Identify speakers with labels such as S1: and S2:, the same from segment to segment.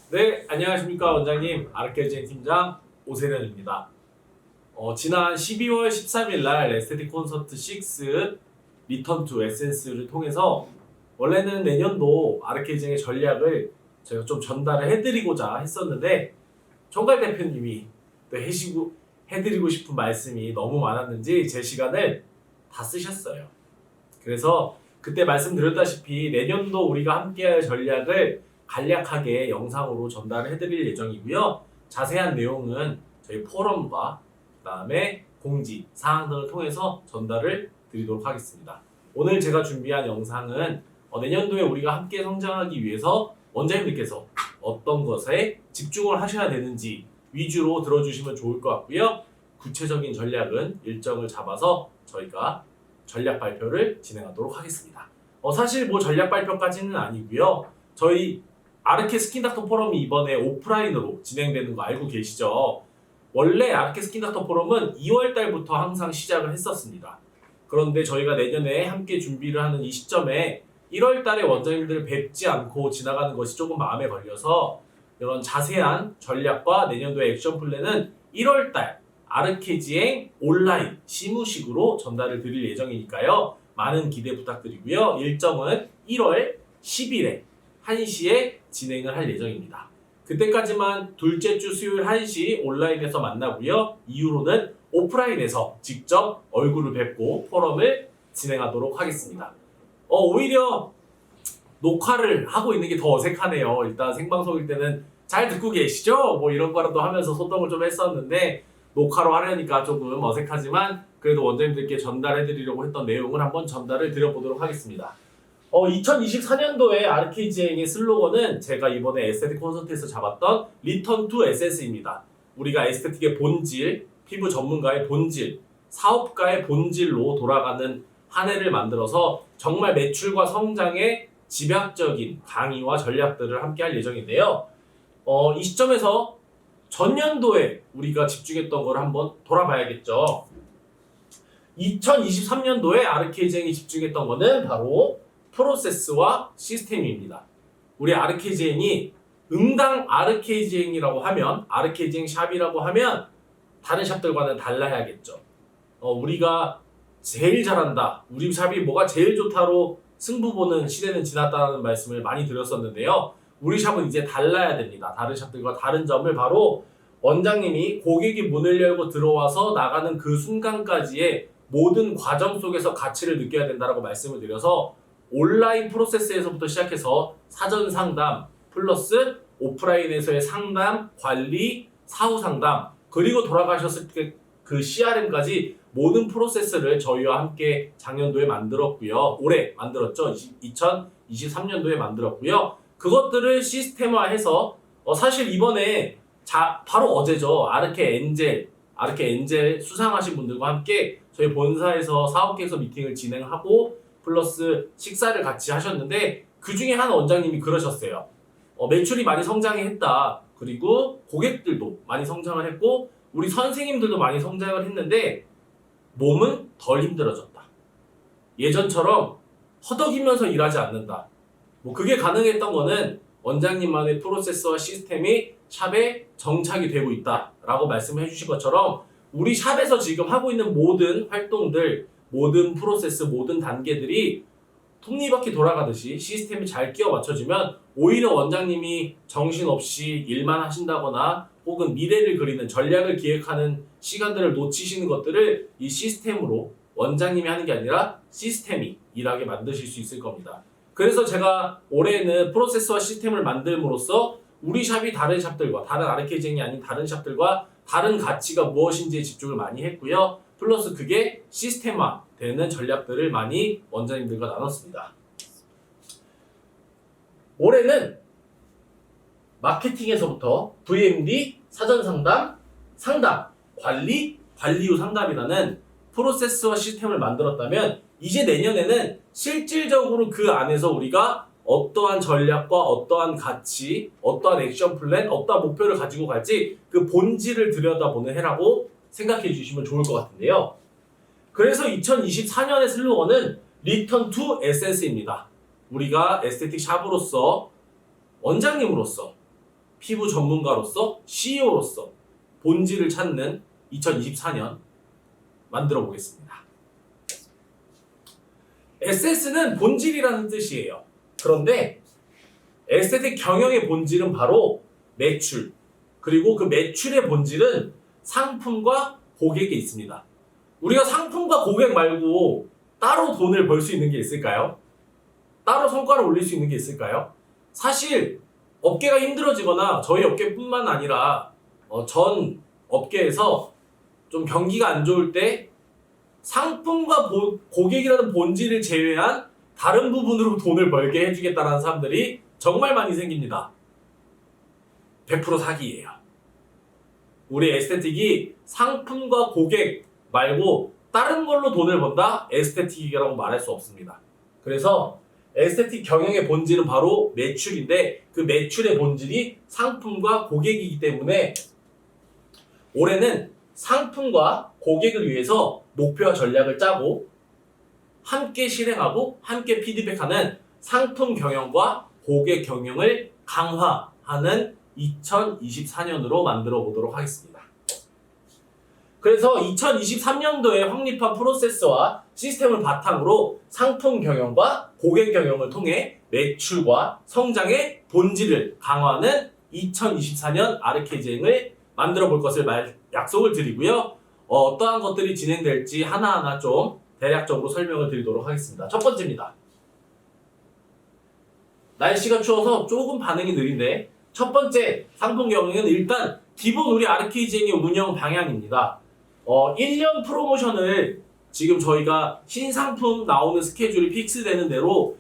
S1: 네, 안녕하십니까 원장님. 아르케진 팀장 오세련입니다. 지난 12월 13일 날 에스테틱 콘서트 6 리턴 투 에센스를 통해서 원래는 내년도 아르케징의 전략을 제가 좀 전달을 해드리고자 했었는데 총괄 대표님이 또 해드리고 싶은 말씀이 너무 많았는지 제 시간을 다 쓰셨어요. 그래서 그때 말씀드렸다시피 내년도 우리가 함께할 전략을 간략하게 영상으로 전달을 해드릴 예정이고요. 자세한 내용은 저희 포럼과 그다음에 공지, 사항 등을 통해서 전달을 드리도록 하겠습니다. 오늘 제가 준비한 영상은 내년도에 우리가 함께 성장하기 위해서 원장님들께서 어떤 것에 집중을 하셔야 되는지 위주로 들어주시면 좋을 것 같고요. 구체적인 전략은 일정을 잡아서 저희가 전략 발표를 진행하도록 하겠습니다. 사실 뭐 전략 발표까지는 아니고요. 저희 아르케 스킨닥터 포럼이 이번에 오프라인으로 진행되는 거 알고 계시죠? 원래 아르케 스킨닥터 포럼은 2월 달부터 항상 시작을 했었습니다. 그런데 저희가 내년에 함께 준비를 하는 이 시점에 1월 달에 원장님들을 뵙지 않고 지나가는 것이 조금 마음에 걸려서 이런 자세한 전략과 내년도의 액션 플랜은 1월 달 아르케지행 온라인 시무식으로 전달을 드릴 예정이니까요. 많은 기대 부탁드리고요. 일정은 1월 10일에 1시에 진행을 할 예정입니다. 그때까지만 둘째 주 수요일 1시 온라인에서 만나고요. 이후로는 오프라인에서 직접 얼굴을 뵙고 포럼을 진행하도록 하겠습니다. 오히려 녹화를 하고 있는 게 더 어색하네요. 일단 생방송일 때는 잘 듣고 계시죠? 뭐 이런 거라도 하면서 소통을 좀 했었는데 녹화로 하려니까 조금 어색하지만 그래도 원장님들께 전달해드리려고 했던 내용을 한번 전달을 드려보도록 하겠습니다. 2024년도에 아르케지행의 슬로건은 제가 이번에 에스테틱 콘서트에서 잡았던 리턴 투 에센스입니다. 우리가 에스테틱의 본질, 피부 전문가의 본질, 사업가의 본질로 돌아가는 한 해를 만들어서 정말 매출과 성장에 집약적인 강의와 전략들을 함께 할 예정인데요. 이 시점에서 전년도에 우리가 집중했던 걸 한번 돌아봐야겠죠. 2023년도에 아르케지행이 집중했던 거는 바로 프로세스와 시스템입니다. 우리 아르케지행이 응당 아르케지행이라고 하면 아르케지행 샵이라고 하면 다른 샵들과는 달라야겠죠. 우리가 제일 잘한다, 우리 샵이 뭐가 제일 좋다로 승부 보는 시대는 지났다는 말씀을 많이 드렸었는데요. 우리 샵은 이제 달라야 됩니다. 다른 샵들과 다른 점을 바로 원장님이 고객이 문을 열고 들어와서 나가는 그 순간까지의 모든 과정 속에서 가치를 느껴야 된다고 말씀을 드려서 온라인 프로세스에서부터 시작해서 사전 상담 플러스 오프라인에서의 상담, 관리, 사후 상담 그리고 돌아가셨을 때 그 CRM까지 모든 프로세스를 저희와 함께 작년도에 만들었고요. 올해 만들었죠. 2023년도에 만들었고요. 그것들을 시스템화해서 사실 이번에 바로 어제죠. 아르케 엔젤 수상하신 분들과 함께 저희 본사에서 사업계획서 미팅을 진행하고 플러스 식사를 같이 하셨는데 그 중에 한 원장님이 그러셨어요. 매출이 많이 성장했다. 그리고 고객들도 많이 성장을 했고 우리 선생님들도 많이 성장을 했는데 몸은 덜 힘들어졌다. 예전처럼 허덕이면서 일하지 않는다. 그게 가능했던 거는 원장님만의 프로세스와 시스템이 샵에 정착이 되고 있다라고 말씀을 해주신 것처럼 우리 샵에서 지금 하고 있는 모든 활동들, 모든 프로세스, 모든 단계들이 톱니바퀴 돌아가듯이 시스템이 잘 끼워 맞춰지면 오히려 원장님이 정신없이 일만 하신다거나 혹은 미래를 그리는 전략을 기획하는 시간들을 놓치시는 것들을 이 시스템으로 원장님이 하는 게 아니라 시스템이 일하게 만드실 수 있을 겁니다. 그래서 제가 올해는 프로세스와 시스템을 만듦으로써 우리 샵이 다른 샵들과 다른 아르케지행이 아닌 다른 샵들과 다른 가치가 무엇인지에 집중을 많이 했고요. 플러스 그게 시스템화 되는 전략들을 많이 원장님들과 나눴습니다. 올해는 마케팅에서부터 VMD, 사전상담, 상담, 관리 후 상담이라는 프로세스와 시스템을 만들었다면 이제 내년에는 실질적으로 그 안에서 우리가 어떠한 전략과 어떠한 가치, 어떠한 액션 플랜, 어떠한 목표를 가지고 갈지 그 본질을 들여다보는 해라고 생각해 주시면 좋을 것 같은데요. 그래서 2024년의 슬로건은 리턴 투 에센스입니다. 우리가 에스테틱 샵으로서 원장님으로서 피부 전문가로서 CEO로서 본질을 찾는 2024년 만들어 보겠습니다. SS는 본질이라는 뜻이에요. 그런데 에스테틱 경영의 본질은 바로 매출, 그리고 그 매출의 본질은 상품과 고객에 있습니다. 우리가 상품과 고객 말고 따로 돈을 벌 수 있는 게 있을까요? 따로 성과를 올릴 수 있는 게 있을까요? 사실 업계가 힘들어지거나 저희 업계뿐만 아니라 전 업계에서 좀 경기가 안 좋을 때 상품과 고객이라는 본질을 제외한 다른 부분으로 돈을 벌게 해주겠다는 사람들이 정말 많이 생깁니다. 100% 사기예요. 우리 에스테틱이 상품과 고객 말고 다른 걸로 돈을 번다? 에스테틱이라고 말할 수 없습니다. 그래서 에스테틱 경영의 본질은 바로 매출인데 그 매출의 본질이 상품과 고객이기 때문에 올해는 상품과 고객을 위해서 목표와 전략을 짜고 함께 실행하고 함께 피드백하는 상품 경영과 고객 경영을 강화하는 2024년으로 만들어 보도록 하겠습니다. 그래서 2023년도에 확립한 프로세스와 시스템을 바탕으로 상품 경영과 고객 경영을 통해 매출과 성장의 본질을 강화하는 2024년 아르케제행을 만들어 볼 것을 약속을 드리고요. 어떠한 것들이 진행될지 하나하나 좀 대략적으로 설명을 드리도록 하겠습니다. 첫 번째입니다. 날씨가 추워서 조금 반응이 느린데 첫 번째 상품 경영은 일단 기본 우리 아르케제행의 운영 방향입니다. 1년 프로모션을 지금 저희가 신상품 나오는 스케줄이 픽스되는 대로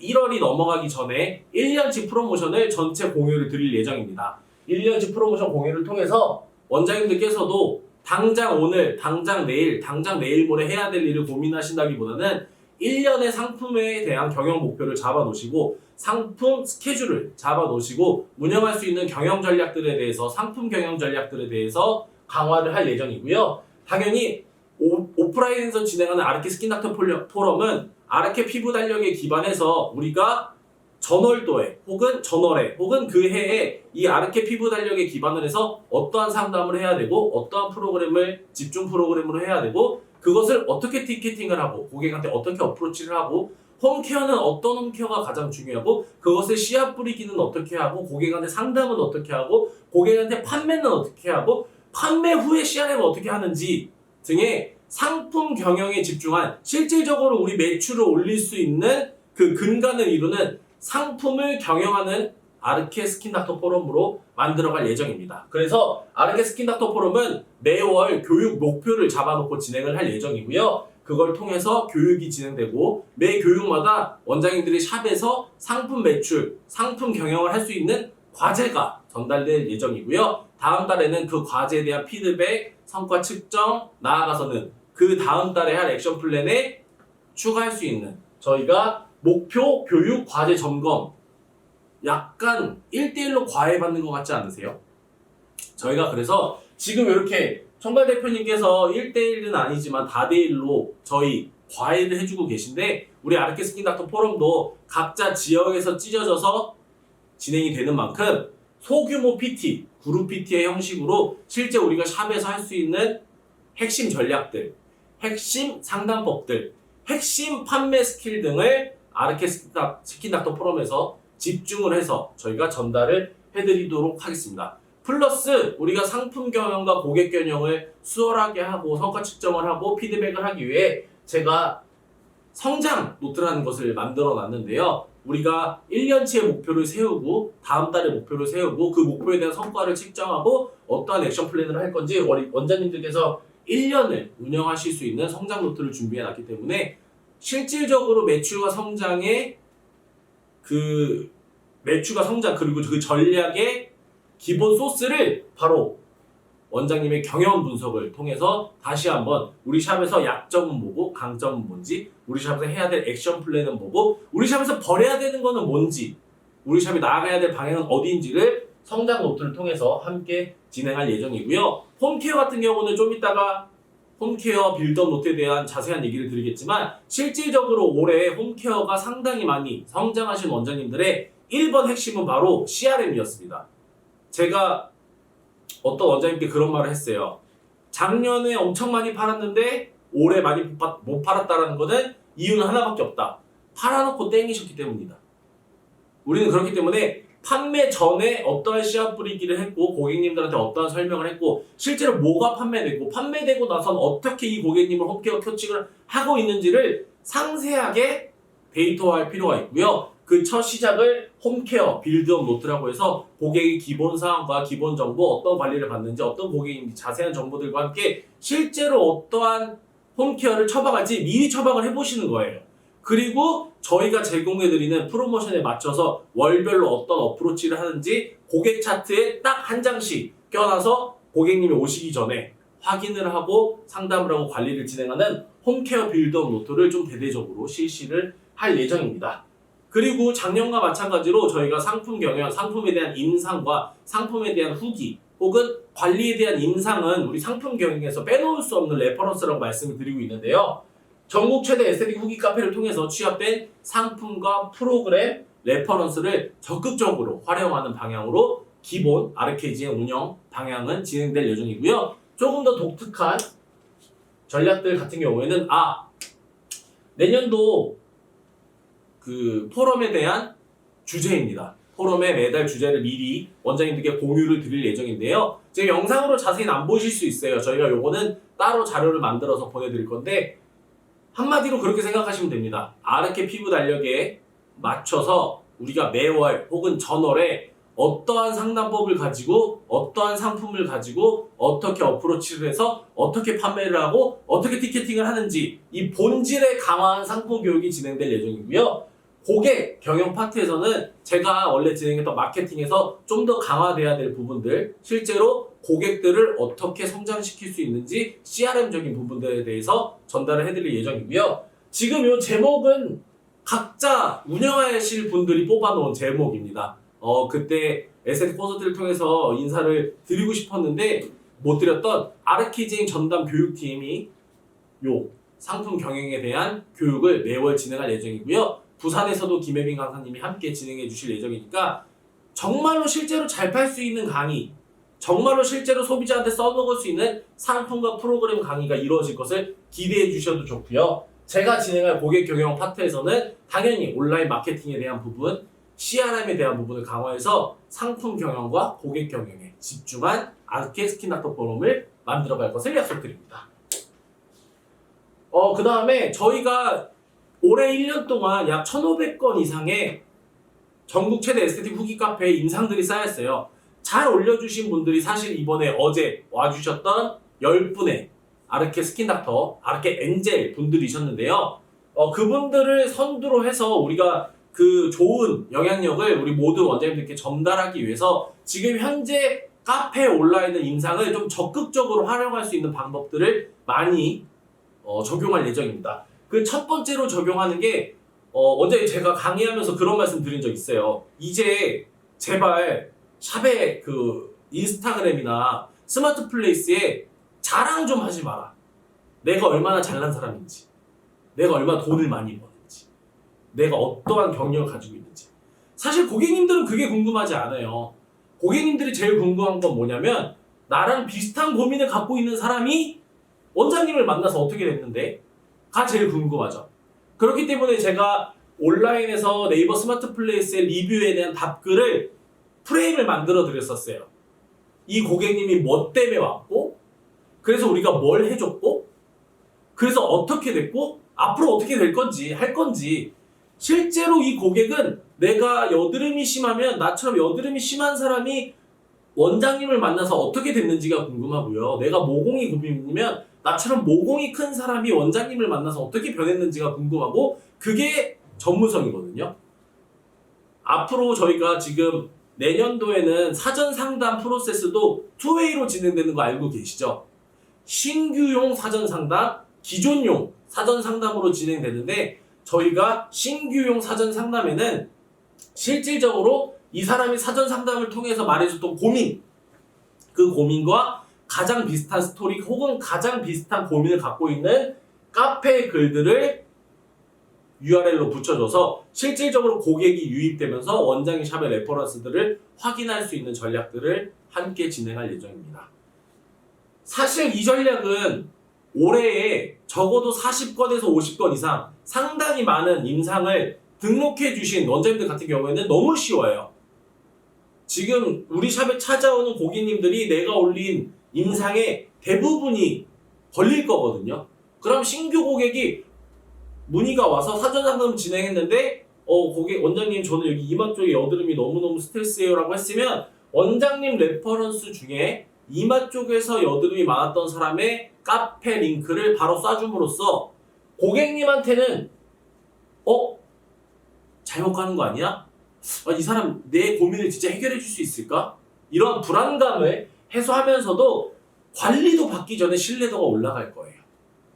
S1: 1월이 넘어가기 전에 1년치 프로모션을 전체 공유를 드릴 예정입니다. 1년치 프로모션 공유를 통해서 원장님들께서도 당장 오늘, 당장 내일 모레 해야 될 일을 고민하신다기보다는 1년의 상품에 대한 경영 목표를 잡아놓으시고 상품 스케줄을 잡아놓으시고 운영할 수 있는 경영 전략들에 대해서 상품 경영 전략들에 대해서 강화를 할 예정이고요. 당연히 오프라인에서 진행하는 아르케 스킨닥터 포럼은 아르케 피부 달력에 기반해서 우리가 전월도에 혹은 전월에 혹은 그 해에 이 아르케 피부 달력에 기반을 해서 어떠한 상담을 해야 되고 어떠한 프로그램을 집중 프로그램으로 해야 되고 그것을 어떻게 티켓팅을 하고 고객한테 어떻게 어프로치를 하고 홈케어는 어떤 홈케어가 가장 중요하고 그것을 씨앗 뿌리기는 어떻게 하고 고객한테 상담은 어떻게 하고 고객한테 판매는 어떻게 하고 판매 후에 CRM을 어떻게 하는지 등의 상품 경영에 집중한 실질적으로 우리 매출을 올릴 수 있는 그 근간을 이루는 상품을 경영하는 아르케 스킨닥터 포럼으로 만들어갈 예정입니다. 그래서 아르케 스킨닥터 포럼은 매월 교육 목표를 잡아놓고 진행을 할 예정이고요. 그걸 통해서 교육이 진행되고 매 교육마다 원장님들이 샵에서 상품 매출, 상품 경영을 할 수 있는 과제가 전달될 예정이고요. 다음 달에는 그 과제에 대한 피드백, 성과 측정, 나아가서는 그 다음 달에 할 액션 플랜에 추가할 수 있는 저희가 목표, 교육, 과제 점검 약간 1대1로 과외받는 것 같지 않으세요? 저희가 그래서 지금 이렇게 총괄 대표님께서 1대1은 아니지만 다대1로 저희 과외를 해주고 계신데 우리 아르케 스킨닥터 포럼도 각자 지역에서 찢어져서 진행이 되는 만큼 소규모 PT, 그룹 PT의 형식으로 실제 우리가 샵에서 할 수 있는 핵심 전략들, 핵심 상담법들, 핵심 판매 스킬 등을 아르케 스킨닥터 포럼에서 집중을 해서 저희가 전달을 해드리도록 하겠습니다. 플러스 우리가 상품 경영과 고객 경영을 수월하게 하고 성과 측정을 하고 피드백을 하기 위해 제가 성장 노트라는 것을 만들어 놨는데요. 우리가 1년치의 목표를 세우고 다음 달에 목표를 세우고 그 목표에 대한 성과를 측정하고 어떠한 액션 플랜을 할 건지 원장님들께서 1년을 운영하실 수 있는 성장 노트를 준비해 놨기 때문에 실질적으로 매출과 성장의 매출과 성장 그리고 그 전략의 기본 소스를 바로 원장님의 경영 분석을 통해서 다시 한번 우리 샵에서 약점은 뭐고 강점은 뭔지 우리 샵에서 해야 될 액션 플랜은 뭐고 우리 샵에서 버려야 되는 거는 뭔지 우리 샵이 나아가야 될 방향은 어디인지를 성장 노트를 통해서 함께 진행할 예정이고요. 홈케어 같은 경우는 좀 이따가 홈케어 빌드업 노트에 대한 자세한 얘기를 드리겠지만 실질적으로 올해 홈케어가 상당히 많이 성장하신 원장님들의 1번 핵심은 바로 CRM이었습니다. 제가 어떤 원장님께 그런 말을 했어요. 작년에 엄청 많이 팔았는데 올해 많이 못 팔았다는 거는 이유는 하나밖에 없다. 팔아놓고 땡기셨기 때문이다. 우리는 그렇기 때문에 판매 전에 어떠한 씨앗 뿌리기를 했고 고객님들한테 어떠한 설명을 했고 실제로 뭐가 판매되고 판매되고 나선 어떻게 이 고객님을 홈케어 코칭을 하고 있는지를 상세하게 데이터화할 필요가 있고요. 그 첫 시작을 홈케어 빌드업 노트라고 해서 고객의 기본 사항과 기본 정보, 어떤 관리를 받는지, 어떤 고객인지 자세한 정보들과 함께 실제로 어떠한 홈케어를 처방할지 미리 처방을 해보시는 거예요. 그리고 저희가 제공해드리는 프로모션에 맞춰서 월별로 어떤 어프로치를 하는지 고객 차트에 딱 한 장씩 껴놔서 고객님이 오시기 전에 확인을 하고 상담을 하고 관리를 진행하는 홈케어 빌드업 노트를 좀 대대적으로 실시를 할 예정입니다. 그리고 작년과 마찬가지로 저희가 상품 경영, 상품에 대한 인상과 상품에 대한 후기 혹은 관리에 대한 인상은 우리 상품 경영에서 빼놓을 수 없는 레퍼런스라고 말씀을 드리고 있는데요. 전국 최대 에스테틱 후기 카페를 통해서 취합된 상품과 프로그램, 레퍼런스를 적극적으로 활용하는 방향으로 기본 RKG의 운영 방향은 진행될 예정이고요. 조금 더 독특한 전략들 같은 경우에는 내년도 그 포럼에 대한 주제입니다. 포럼의 매달 주제를 미리 원장님들께 공유를 드릴 예정인데요. 제가 영상으로 자세히는 안 보실 수 있어요. 저희가 요거는 따로 자료를 만들어서 보내드릴 건데 한마디로 그렇게 생각하시면 됩니다. 아르케 피부 달력에 맞춰서 우리가 매월 혹은 전월에 어떠한 상담법을 가지고 어떠한 상품을 가지고 어떻게 어프로치를 해서 어떻게 판매를 하고 어떻게 티켓팅을 하는지 이 본질에 강화한 상품 교육이 진행될 예정이고요. 고객 경영 파트에서는 제가 원래 진행했던 마케팅에서 좀 더 강화돼야 될 부분들, 실제로 고객들을 어떻게 성장시킬 수 있는지 CRM적인 부분들에 대해서 전달을 해드릴 예정이고요. 지금 이 제목은 각자 운영하실 분들이 뽑아놓은 제목입니다. 그때 에스테틱 콘서트를 통해서 인사를 드리고 싶었는데 못 드렸던 아르키제인 전담 교육팀이 요 상품 경영에 대한 교육을 매월 진행할 예정이고요. 부산에서도 김혜빈 강사님이 함께 진행해 주실 예정이니까 정말로 실제로 잘 팔 수 있는 강의, 정말로 실제로 소비자한테 써먹을 수 있는 상품과 프로그램 강의가 이루어질 것을 기대해 주셔도 좋고요. 제가 진행할 고객 경영 파트에서는 당연히 온라인 마케팅에 대한 부분, CRM에 대한 부분을 강화해서 상품 경영과 고객 경영에 집중한 아르케 스킨닥터 포럼을 만들어갈 것을 약속드립니다. 그 다음에 저희가 올해 1년 동안 약 1,500건 이상의 전국 최대 에스테틱 후기 카페에 인상들이 쌓였어요. 잘 올려주신 분들이 사실 이번에 어제 와주셨던 10분의 아르케 스킨닥터, 아르케 엔젤 분들이셨는데요. 그분들을 선두로 해서 우리가 그 좋은 영향력을 우리 모든 원장님들께 전달하기 위해서 지금 현재 카페에 올라있는 인상을 좀 적극적으로 활용할 수 있는 방법들을 많이 적용할 예정입니다. 그 첫 번째로 적용하는 게 어제 제가 강의하면서 그런 말씀 드린 적 있어요. 이제 제발 샵의 그 인스타그램이나 스마트 플레이스에 자랑 좀 하지 마라. 내가 얼마나 잘난 사람인지, 내가 얼마나 돈을 많이 버는지, 내가 어떠한 경력을 가지고 있는지. 사실 고객님들은 그게 궁금하지 않아요. 고객님들이 제일 궁금한 건 뭐냐면 나랑 비슷한 고민을 갖고 있는 사람이 원장님을 만나서 어떻게 됐는데? 가 제일 궁금하죠. 그렇기 때문에 제가 온라인에서 네이버 스마트 플레이스의 리뷰에 대한 답글을 프레임을 만들어 드렸었어요. 이 고객님이 뭐 때문에 왔고, 그래서 우리가 뭘 해줬고, 그래서 어떻게 됐고, 앞으로 어떻게 될 건지, 할 건지. 실제로 이 고객은 내가 여드름이 심하면 나처럼 여드름이 심한 사람이 원장님을 만나서 어떻게 됐는지가 궁금하고요. 내가 모공이 고민이면 나처럼 모공이 큰 사람이 원장님을 만나서 어떻게 변했는지가 궁금하고 그게 전문성이거든요. 앞으로 저희가 지금 내년도에는 사전 상담 프로세스도 투웨이로 진행되는 거 알고 계시죠? 신규용 사전 상담, 기존용 사전 상담으로 진행되는데 저희가 신규용 사전 상담에는 실질적으로 이 사람이 사전 상담을 통해서 말해줬던 고민, 그 고민과 가장 비슷한 스토리 혹은 가장 비슷한 고민을 갖고 있는 카페 글들을 URL로 붙여줘서 실질적으로 고객이 유입되면서 원장님 샵의 레퍼런스들을 확인할 수 있는 전략들을 함께 진행할 예정입니다. 사실 이 전략은 올해에 적어도 40건에서 50건 이상 상당히 많은 임상을 등록해 주신 원장님들 같은 경우에는 너무 쉬워요. 지금 우리 샵에 찾아오는 고객님들이 내가 올린 임상의 대부분이 걸릴 거거든요. 그럼 신규 고객이 문의가 와서 사전 상담 진행했는데 고객 원장님 저는 여기 이마 쪽에 여드름이 너무너무 스트레스예요 라고 했으면 원장님 레퍼런스 중에 이마 쪽에서 여드름이 많았던 사람의 카페 링크를 바로 쏴줌으로써 고객님한테는 잘못 가는 거 아니야? 이 사람 내 고민을 진짜 해결해 줄 수 있을까? 이런 불안감을 해소하면서도 관리도 받기 전에 신뢰도가 올라갈 거예요.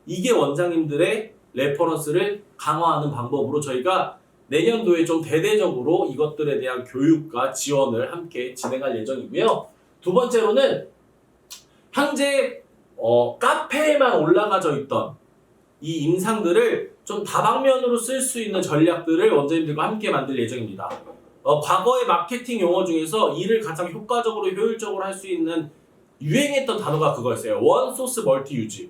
S1: 이게 원장님들의 레퍼런스를 강화하는 방법으로 저희가 내년도에 좀 대대적으로 이것들에 대한 교육과 지원을 함께 진행할 예정이고요. 두 번째로는 현재 카페에만 올라가져 있던 이 임상들을 좀 다방면으로 쓸 수 있는 전략들을 원장님들과 함께 만들 예정입니다. 과거의 마케팅 용어 중에서 이를 가장 효과적으로 효율적으로 할 수 있는 유행했던 단어가 그거였어요. 원 소스 멀티 유즈.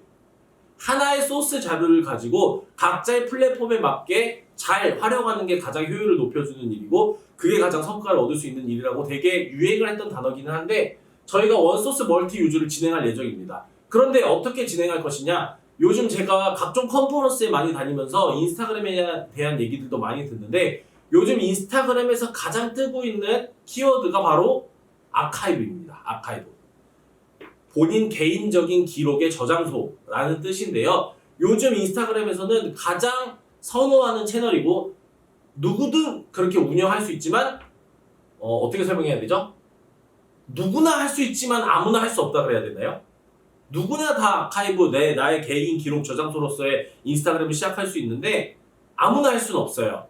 S1: 하나의 소스 자료를 가지고 각자의 플랫폼에 맞게 잘 활용하는 게 가장 효율을 높여주는 일이고 그게 가장 성과를 얻을 수 있는 일이라고 되게 유행을 했던 단어기는 한데 저희가 원소스 멀티 유즈를 진행할 예정입니다. 그런데 어떻게 진행할 것이냐? 요즘 제가 각종 컨퍼런스에 많이 다니면서 인스타그램에 대한 얘기들도 많이 듣는데 요즘 인스타그램에서 가장 뜨고 있는 키워드가 바로 아카이브입니다. 아카이브. 본인 개인적인 기록의 저장소라는 뜻인데요. 요즘 인스타그램에서는 가장 선호하는 채널이고 누구든 그렇게 운영할 수 있지만 어떻게 설명해야 되죠? 누구나 할 수 있지만 아무나 할 수 없다 그래야 되나요? 누구나 다 아카이브 나의 개인 기록 저장소로서의 인스타그램을 시작할 수 있는데 아무나 할 수는 없어요.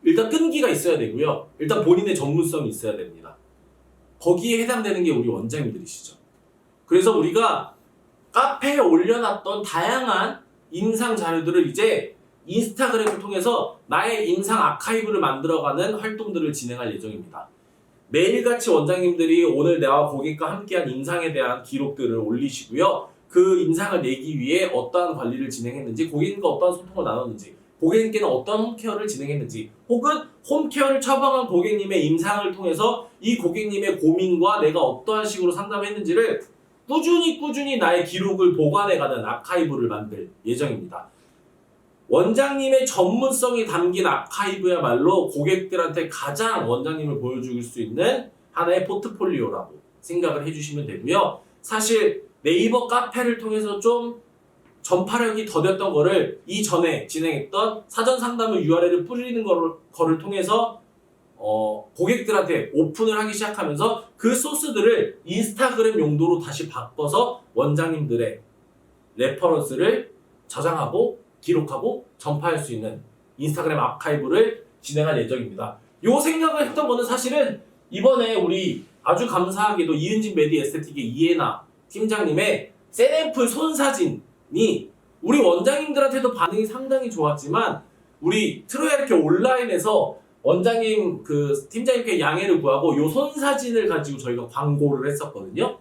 S1: 일단 끈기가 있어야 되고요. 일단 본인의 전문성이 있어야 됩니다. 거기에 해당되는 게 우리 원장님들이시죠. 그래서 우리가 카페에 올려놨던 다양한 임상 자료들을 이제 인스타그램을 통해서 나의 임상 아카이브를 만들어가는 활동들을 진행할 예정입니다. 매일같이 원장님들이 오늘 나와 고객과 함께한 임상에 대한 기록들을 올리시고요. 그 임상을 내기 위해 어떠한 관리를 진행했는지, 고객님과 어떠한 소통을 나눴는지, 고객님께는 어떤 홈케어를 진행했는지, 혹은 홈케어를 처방한 고객님의 임상을 통해서 이 고객님의 고민과 내가 어떠한 식으로 상담했는지를 꾸준히 나의 기록을 보관해가는 아카이브를 만들 예정입니다. 원장님의 전문성이 담긴 아카이브야말로 고객들한테 가장 원장님을 보여줄 수 있는 하나의 포트폴리오라고 생각을 해주시면 되고요. 사실 네이버 카페를 통해서 좀 전파력이 더뎠던 거를 이전에 진행했던 사전 상담을 URL을 뿌리는 거를 통해서 고객들한테 오픈을 하기 시작하면서 그 소스들을 인스타그램 용도로 다시 바꿔서 원장님들의 레퍼런스를 저장하고 기록하고 전파할 수 있는 인스타그램 아카이브를 진행할 예정입니다. 요 생각을 했던 거는 사실은 이번에 우리 아주 감사하게도 이은진 메디 에스테틱의 이혜나 팀장님의 셀앰플 손사진이 우리 원장님들한테도 반응이 상당히 좋았지만 우리 트로야 이렇게 온라인에서 원장님 그 팀장님께 양해를 구하고 요 손사진을 가지고 저희가 광고를 했었거든요.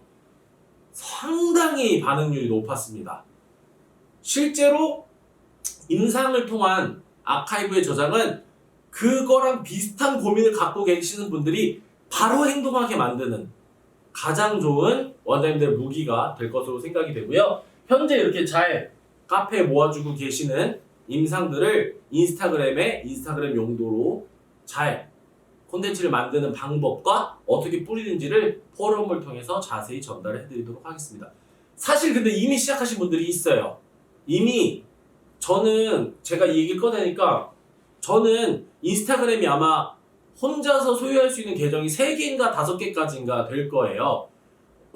S1: 상당히 반응률이 높았습니다. 실제로 임상을 통한 아카이브의 저장은 그거랑 비슷한 고민을 갖고 계시는 분들이 바로 행동하게 만드는 가장 좋은 원장님들의 무기가 될 것으로 생각이 되고요. 현재 이렇게 잘 카페에 모아주고 계시는 임상들을 인스타그램 용도로 잘 콘텐츠를 만드는 방법과 어떻게 뿌리는지를 포럼을 통해서 자세히 전달해 드리도록 하겠습니다. 사실 근데 이미 시작하신 분들이 있어요. 이미 저는 제가 이 얘기를 꺼내니까 저는 인스타그램이 아마 혼자서 소유할 수 있는 계정이 3개인가 5개까지인가 될 거예요.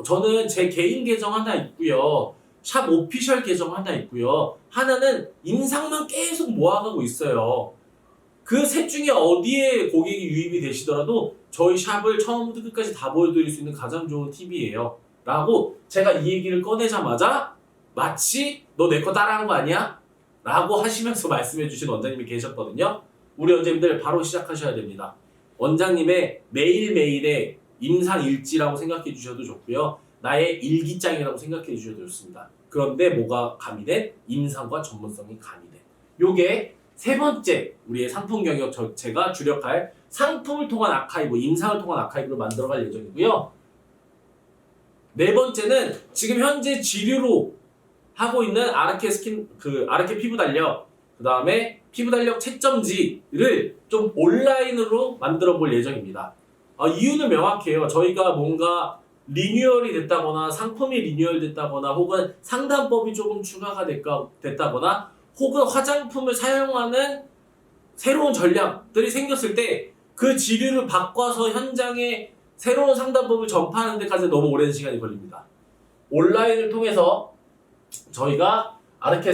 S1: 저는 제 개인 계정 하나 있고요. 샵 오피셜 계정 하나 있고요. 하나는 임상만 계속 모아가고 있어요. 그 셋 중에 어디에 고객이 유입이 되시더라도 저희 샵을 처음부터 끝까지 다 보여드릴 수 있는 가장 좋은 팁이에요. 라고 제가 이 얘기를 꺼내자마자 마치 너 내 거 따라한 거 아니야? 라고 하시면서 말씀해 주신 원장님이 계셨거든요. 우리 원장님들 바로 시작하셔야 됩니다. 원장님의 매일매일의 임상일지라고 생각해 주셔도 좋고요. 나의 일기장이라고 생각해 주셔도 좋습니다. 그런데 뭐가 가미된? 임상과 전문성이 가미된. 요게 세 번째 우리의 상품 경영 제가 주력할 상품을 통한 아카이브, 임상을 통한 아카이브를 만들어갈 예정이고요. 네 번째는 지금 현재 지류로 하고 있는 아르케 피부 달력, 그 다음에 피부 달력 채점지를 좀 온라인으로 만들어 볼 예정입니다. 이유는 명확해요. 저희가 뭔가 리뉴얼이 됐다거나 상품이 리뉴얼 됐다거나 혹은 상담법이 조금 추가가 됐다거나 혹은 화장품을 사용하는 새로운 전략들이 생겼을 때 그 지류를 바꿔서 현장에 새로운 상담법을 전파하는 데까지 너무 오랜 시간이 걸립니다. 온라인을 통해서 저희가 아르케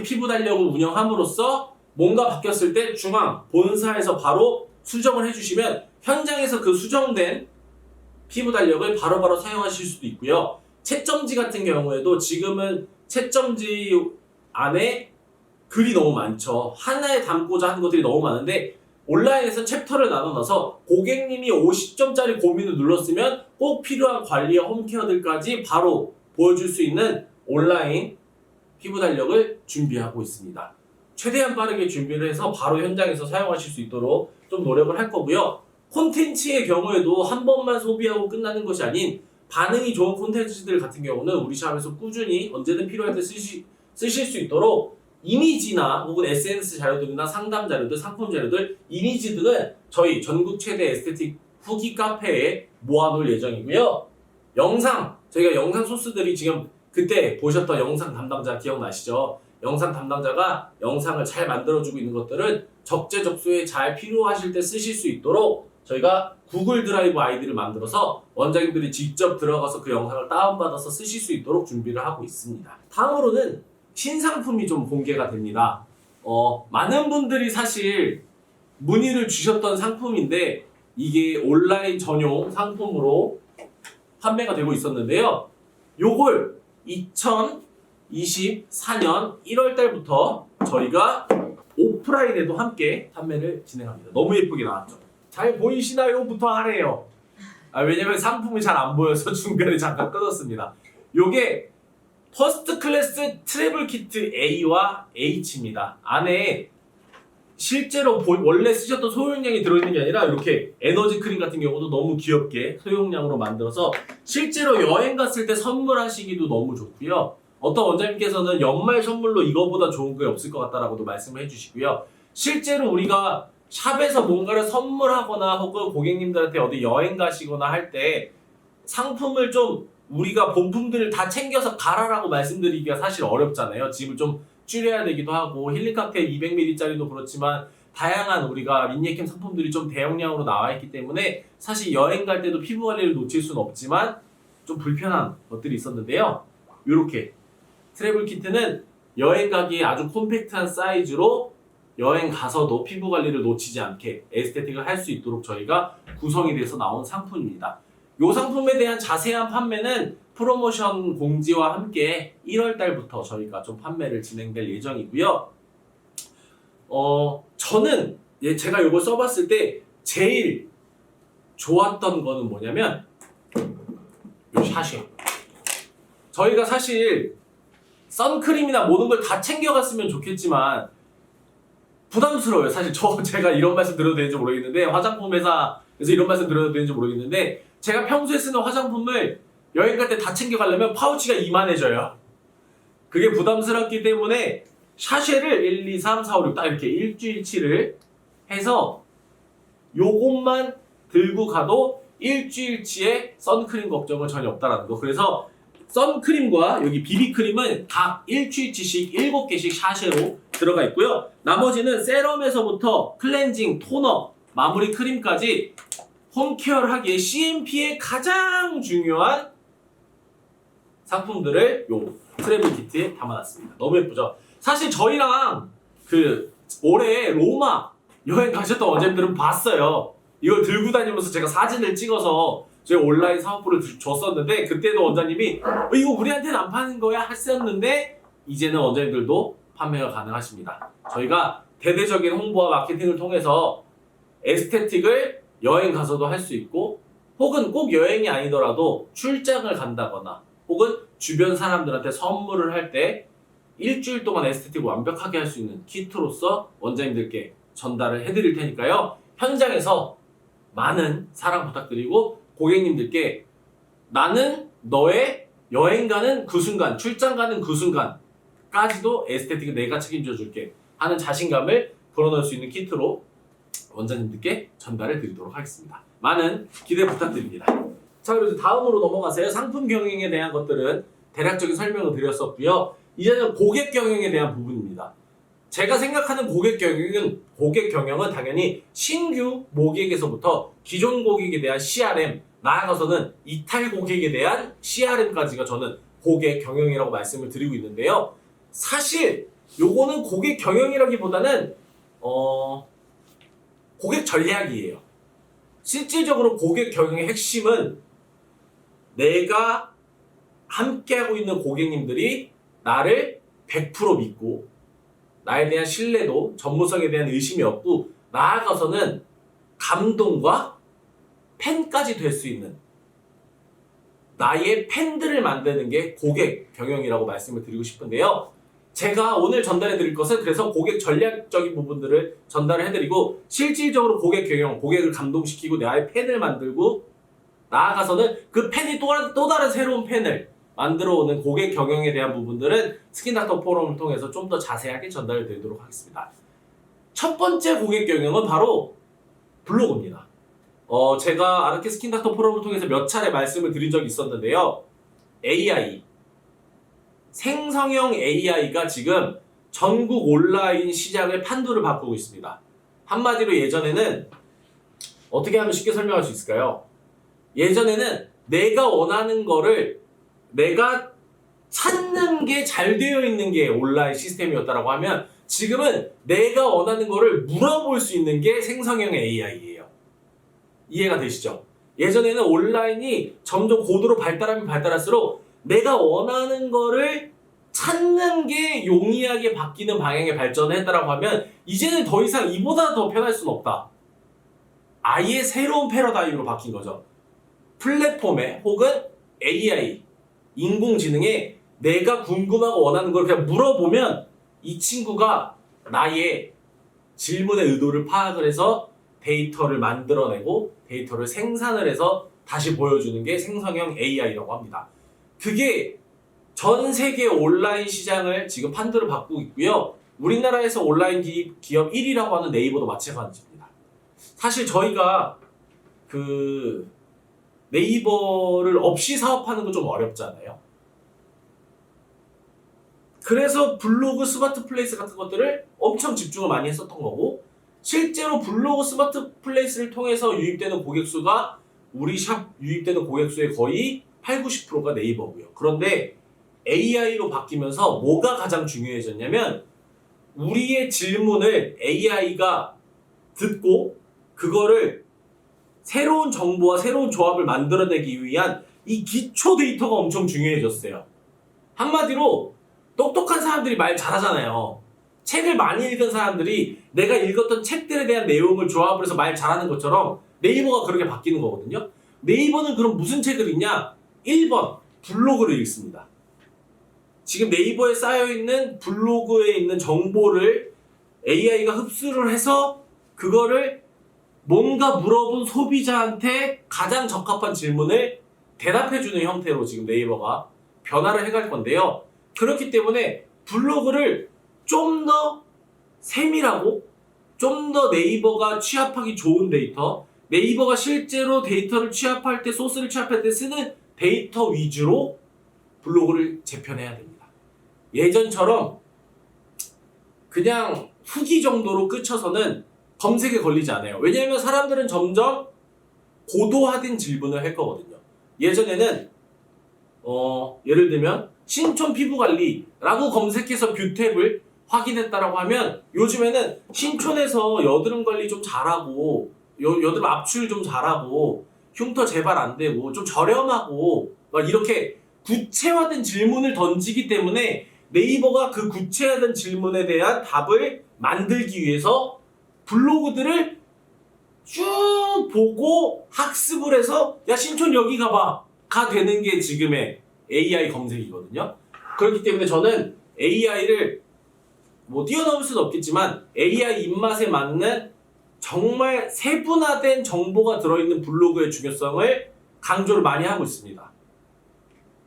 S1: 피부 달력을 운영함으로써 뭔가 바뀌었을 때 중앙 본사에서 바로 수정을 해주시면 현장에서 그 수정된 피부 달력을 바로바로 사용하실 수도 있고요. 채점지 같은 경우에도 지금은 채점지 안에 글이 너무 많죠. 하나에 담고자 하는 것들이 너무 많은데 온라인에서 챕터를 나눠놔서 고객님이 50점짜리 고민을 눌렀으면 꼭 필요한 관리와 홈케어들까지 바로 보여줄 수 있는 온라인 피부 달력을 준비하고 있습니다. 최대한 빠르게 준비를 해서 바로 현장에서 사용하실 수 있도록 좀 노력을 할 거고요. 콘텐츠의 경우에도 한 번만 소비하고 끝나는 것이 아닌 반응이 좋은 콘텐츠들 같은 경우는 우리 샵에서 꾸준히 언제든 필요할 때 쓰실 수 있도록 이미지나 혹은 SNS 자료들이나 상담 자료들, 상품 자료들, 이미지 등은 저희 전국 최대 에스테틱 후기 카페에 모아놓을 예정이고요. 저희가 영상 소스들이 지금 그때 보셨던 영상 담당자 기억나시죠? 영상 담당자가 영상을 잘 만들어주고 있는 것들은 적재적소에 잘 필요하실 때 쓰실 수 있도록 저희가 구글 드라이브 아이디를 만들어서 원장님들이 직접 들어가서 그 영상을 다운받아서 쓰실 수 있도록 준비를 하고 있습니다. 다음으로는 신상품이 좀 공개가 됩니다. 많은 분들이 사실 문의를 주셨던 상품인데 이게 온라인 전용 상품으로 판매가 되고 있었는데요. 요걸 2024년 1월 달부터 저희가 오프라인에도 함께 판매를 진행합니다. 너무 예쁘게 나왔죠? 잘 보이시나요? 부터 하래요. 왜냐면 상품이 잘 안 보여서 중간에 잠깐 끊었습니다. 요게 퍼스트 클래스 트래블 키트 A와 H입니다. 안에 실제로 원래 쓰셨던 소용량이 들어있는 게 아니라 이렇게 에너지 크림 같은 경우도 너무 귀엽게 소용량으로 만들어서 실제로 여행 갔을 때 선물하시기도 너무 좋고요. 어떤 원장님께서는 연말 선물로 이거보다 좋은 게 없을 것 같다라고도 말씀을 해주시고요. 실제로 우리가 샵에서 뭔가를 선물하거나 혹은 고객님들한테 어디 여행 가시거나 할 때 상품을 좀 우리가 본품들을 다 챙겨서 가라라고 말씀드리기가 사실 어렵잖아요. 짐을 좀 줄여야 되기도 하고 힐링 칵테일 200ml짜리도 그렇지만 다양한 우리가 린예캠 상품들이 좀 대용량으로 나와 있기 때문에 사실 여행 갈 때도 피부 관리를 놓칠 수는 없지만 좀 불편한 것들이 있었는데요. 이렇게 트래블 키트는 여행 가기에 아주 콤팩트한 사이즈로 여행 가서도 피부 관리를 놓치지 않게 에스테틱을 할 수 있도록 저희가 구성이 돼서 나온 상품입니다. 이 상품에 대한 자세한 판매는 프로모션 공지와 함께 1월 달부터 저희가 좀 판매를 진행될 예정이고요. 저는 제가 이걸 써봤을 때 제일 좋았던 거는 뭐냐면 이 샷이에요. 저희가 사실 선크림이나 모든 걸 다 챙겨갔으면 좋겠지만 부담스러워요. 사실 제가 이런 말씀 드려도 되는지 모르겠는데 화장품 회사에서 이런 말씀 드려도 되는지 모르겠는데 제가 평소에 쓰는 화장품을 여행 갈 때 다 챙겨가려면 파우치가 이만해져요. 그게 부담스럽기 때문에 샤쉐를 1, 2, 3, 4, 5, 6 딱 이렇게 일주일치를 해서 요것만 들고 가도 일주일치의 선크림 걱정은 전혀 없다라는 거. 그래서 선크림과 여기 비비크림은 각 일주일치씩 7개씩 샤쉐로 들어가 있고요. 나머지는 세럼에서부터 클렌징, 토너, 마무리 크림까지 홈케어를 하기에 CMP의 가장 중요한 상품들을 요 트래블 키트에 담아놨습니다. 너무 예쁘죠? 사실 저희랑 올해 로마 여행 가셨던 원장님들은 봤어요. 이걸 들고 다니면서 제가 사진을 찍어서 저희 온라인 사업부를 줬었는데 그때도 원장님이 이거 우리한테는 안 파는 거야? 하셨는데 이제는 원장님들도 판매가 가능하십니다. 저희가 대대적인 홍보와 마케팅을 통해서 에스테틱을 여행 가서도 할 수 있고, 혹은 꼭 여행이 아니더라도 출장을 간다거나 혹은 주변 사람들한테 선물을 할 때 일주일 동안 에스테틱 완벽하게 할 수 있는 키트로서 원장님들께 전달을 해드릴 테니까요. 현장에서 많은 사랑 부탁드리고, 고객님들께 나는 너의 여행 가는 그 순간, 출장 가는 그 순간까지도 에스테틱을 내가 책임져 줄게 하는 자신감을 불어넣을 수 있는 키트로 원장님들께 전달해 드리도록 하겠습니다. 많은 기대 부탁드립니다. 자, 그리고 다음으로 넘어가세요. 상품 경영에 대한 것들은 대략적인 설명을 드렸었고요. 이제는 고객 경영에 대한 부분입니다. 제가 생각하는 고객 경영은 당연히 신규 고객에서부터 기존 고객에 대한 CRM, 나아가서는 이탈 고객에 대한 CRM까지가 저는 고객 경영이라고 말씀을 드리고 있는데요. 사실 요거는 고객 경영이라기보다는 고객 전략이에요. 실질적으로 고객 경영의 핵심은 내가 함께하고 있는 고객님들이 나를 100% 믿고 나에 대한 신뢰도, 전문성에 대한 의심이 없고, 나아가서는 감동과 팬까지 될 수 있는 나의 팬들을 만드는 게 고객 경영이라고 말씀을 드리고 싶은데요. 제가 오늘 전달해 드릴 것은 그래서 고객 전략적인 부분들을 전달을 해드리고, 실질적으로 고객 경영, 고객을 감동시키고 나의 팬을 만들고, 나아가서는 그 팬이 또 다른 새로운 팬을 만들어 오는 고객 경영에 대한 부분들은 스킨닥터 포럼을 통해서 좀 더 자세하게 전달해 드리도록 하겠습니다. 첫 번째 고객 경영은 바로 블로그입니다. 제가 아르케 스킨닥터 포럼을 통해서 몇 차례 말씀을 드린 적이 있었는데요. AI, 생성형 AI가 지금 전국 온라인 시장의 판도를 바꾸고 있습니다. 한마디로 예전에는 어떻게 하면 쉽게 설명할 수 있을까요? 예전에는 내가 원하는 거를 내가 찾는 게 잘 되어 있는 게 온라인 시스템이었다라고 하면, 지금은 내가 원하는 거를 물어볼 수 있는 게 생성형 AI예요. 이해가 되시죠? 예전에는 온라인이 점점 고도로 발달하면 발달할수록 내가 원하는 거를 찾는 게 용이하게 바뀌는 방향에 발전을 했다라고 하면, 이제는 더 이상 이보다 더 편할 수는 없다. 아예 새로운 패러다임으로 바뀐 거죠. 플랫폼에 혹은 AI, 인공지능에 내가 궁금하고 원하는 걸 그냥 물어보면 이 친구가 나의 질문의 의도를 파악을 해서 데이터를 만들어내고 데이터를 생산을 해서 다시 보여주는 게 생성형 AI라고 합니다. 그게 전 세계 온라인 시장을 지금 판도를 바꾸고 있고요. 우리나라에서 온라인 기업 1위라고 하는 네이버도 마찬가지입니다. 사실 저희가 네이버를 없이 사업하는 건 좀 어렵잖아요. 그래서 블로그, 스마트 플레이스 같은 것들을 엄청 집중을 많이 했었던 거고, 실제로 블로그, 스마트 플레이스를 통해서 유입되는 고객수가 우리 샵 유입되는 고객수의 거의 80~90%가 네이버고요. 그런데 AI로 바뀌면서 뭐가 가장 중요해졌냐면, 우리의 질문을 AI가 듣고 그거를 새로운 정보와 새로운 조합을 만들어내기 위한 이 기초 데이터가 엄청 중요해졌어요. 한마디로 똑똑한 사람들이 말 잘하잖아요. 책을 많이 읽은 사람들이 내가 읽었던 책들에 대한 내용을 조합을 해서 말 잘하는 것처럼 네이버가 그렇게 바뀌는 거거든요. 네이버는 그럼 무슨 책을 읽냐? 1번, 블로그를 읽습니다. 지금 네이버에 쌓여있는 블로그에 있는 정보를 AI가 흡수를 해서 그거를 뭔가 물어본 소비자한테 가장 적합한 질문을 대답해주는 형태로 지금 네이버가 변화를 해갈 건데요. 그렇기 때문에 블로그를 좀 더 세밀하고 좀 더 네이버가 취합하기 좋은 데이터, 네이버가 실제로 데이터를 취합할 때, 소스를 취합할 때 쓰는 데이터 위주로 블로그를 재편해야 됩니다. 예전처럼 그냥 후기 정도로 그쳐서는 검색에 걸리지 않아요. 왜냐하면 사람들은 점점 고도화된 질문을 할 거거든요. 예전에는 예를 들면 신촌 피부관리라고 검색해서 뷰탭을 확인했다라고 하면, 요즘에는 신촌에서 여드름 관리 좀 잘하고 여드름 압출 좀 잘하고 흉터 재발 안 되고 좀 저렴하고 막 이렇게 구체화된 질문을 던지기 때문에 네이버가 그 구체화된 질문에 대한 답을 만들기 위해서 블로그들을 쭉 보고 학습을 해서 야 신촌 여기 가봐 가 되는 게 지금의 AI 검색이거든요. 그렇기 때문에 저는 AI를 뭐 뛰어넘을 수는 없겠지만 AI 입맛에 맞는 정말 세분화된 정보가 들어있는 블로그의 중요성을 강조를 많이 하고 있습니다.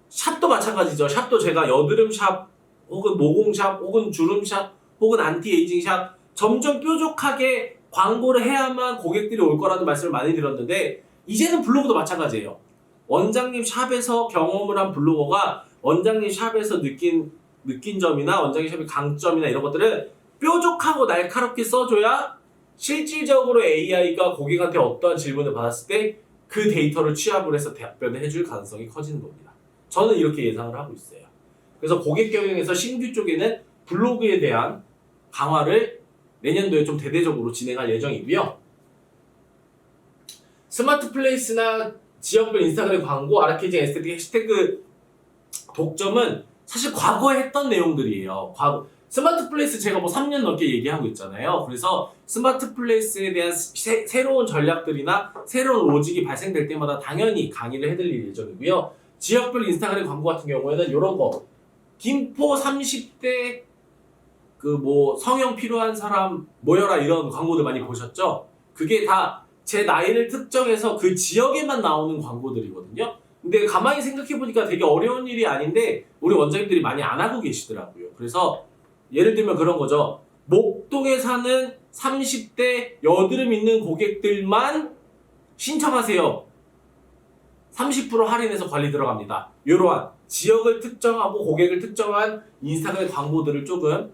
S1: 샵도 마찬가지죠. 샵도 제가 여드름 샵 혹은 모공샵 혹은 주름샵 혹은 안티에이징 샵 점점 뾰족하게 광고를 해야만 고객들이 올 거라는 말씀을 많이 드렸는데 이제는 블로그도 마찬가지예요. 원장님 샵에서 경험을 한 블로거가 원장님 샵에서 느낀 점이나 원장님 샵의 강점이나 이런 것들을 뾰족하고 날카롭게 써줘야 실질적으로 AI가 고객한테 어떠한 질문을 받았을 때 그 데이터를 취합을 해서 답변을 해줄 가능성이 커지는 겁니다. 저는 이렇게 예상을 하고 있어요. 그래서 고객 경영에서 신규 쪽에는 블로그에 대한 강화를 내년도에 좀 대대적으로 진행할 예정이고요. 스마트 플레이스나 지역별 인스타그램 광고, 아르케이징 에스테틱 해시태그 독점은 사실 과거에 했던 내용들이에요. 스마트 플레이스 제가 뭐 3년 넘게 얘기하고 있잖아요. 그래서 스마트 플레이스에 대한 새로운 전략들이나 새로운 로직이 발생될 때마다 당연히 강의를 해드릴 예정이고요. 지역별 인스타그램 광고 같은 경우에는 이런 거 김포 30대 그 뭐 성형 필요한 사람 모여라 이런 광고들 많이 보셨죠? 그게 다 제 나이를 특정해서 그 지역에만 나오는 광고들이거든요. 근데 가만히 생각해보니까 되게 어려운 일이 아닌데 우리 원장님들이 많이 안 하고 계시더라고요. 그래서 예를 들면 그런 거죠. 목동에 사는 30대 여드름 있는 고객들만 신청하세요. 30% 할인해서 관리 들어갑니다. 이러한 지역을 특정하고 고객을 특정한 인스타그램 광고들을 조금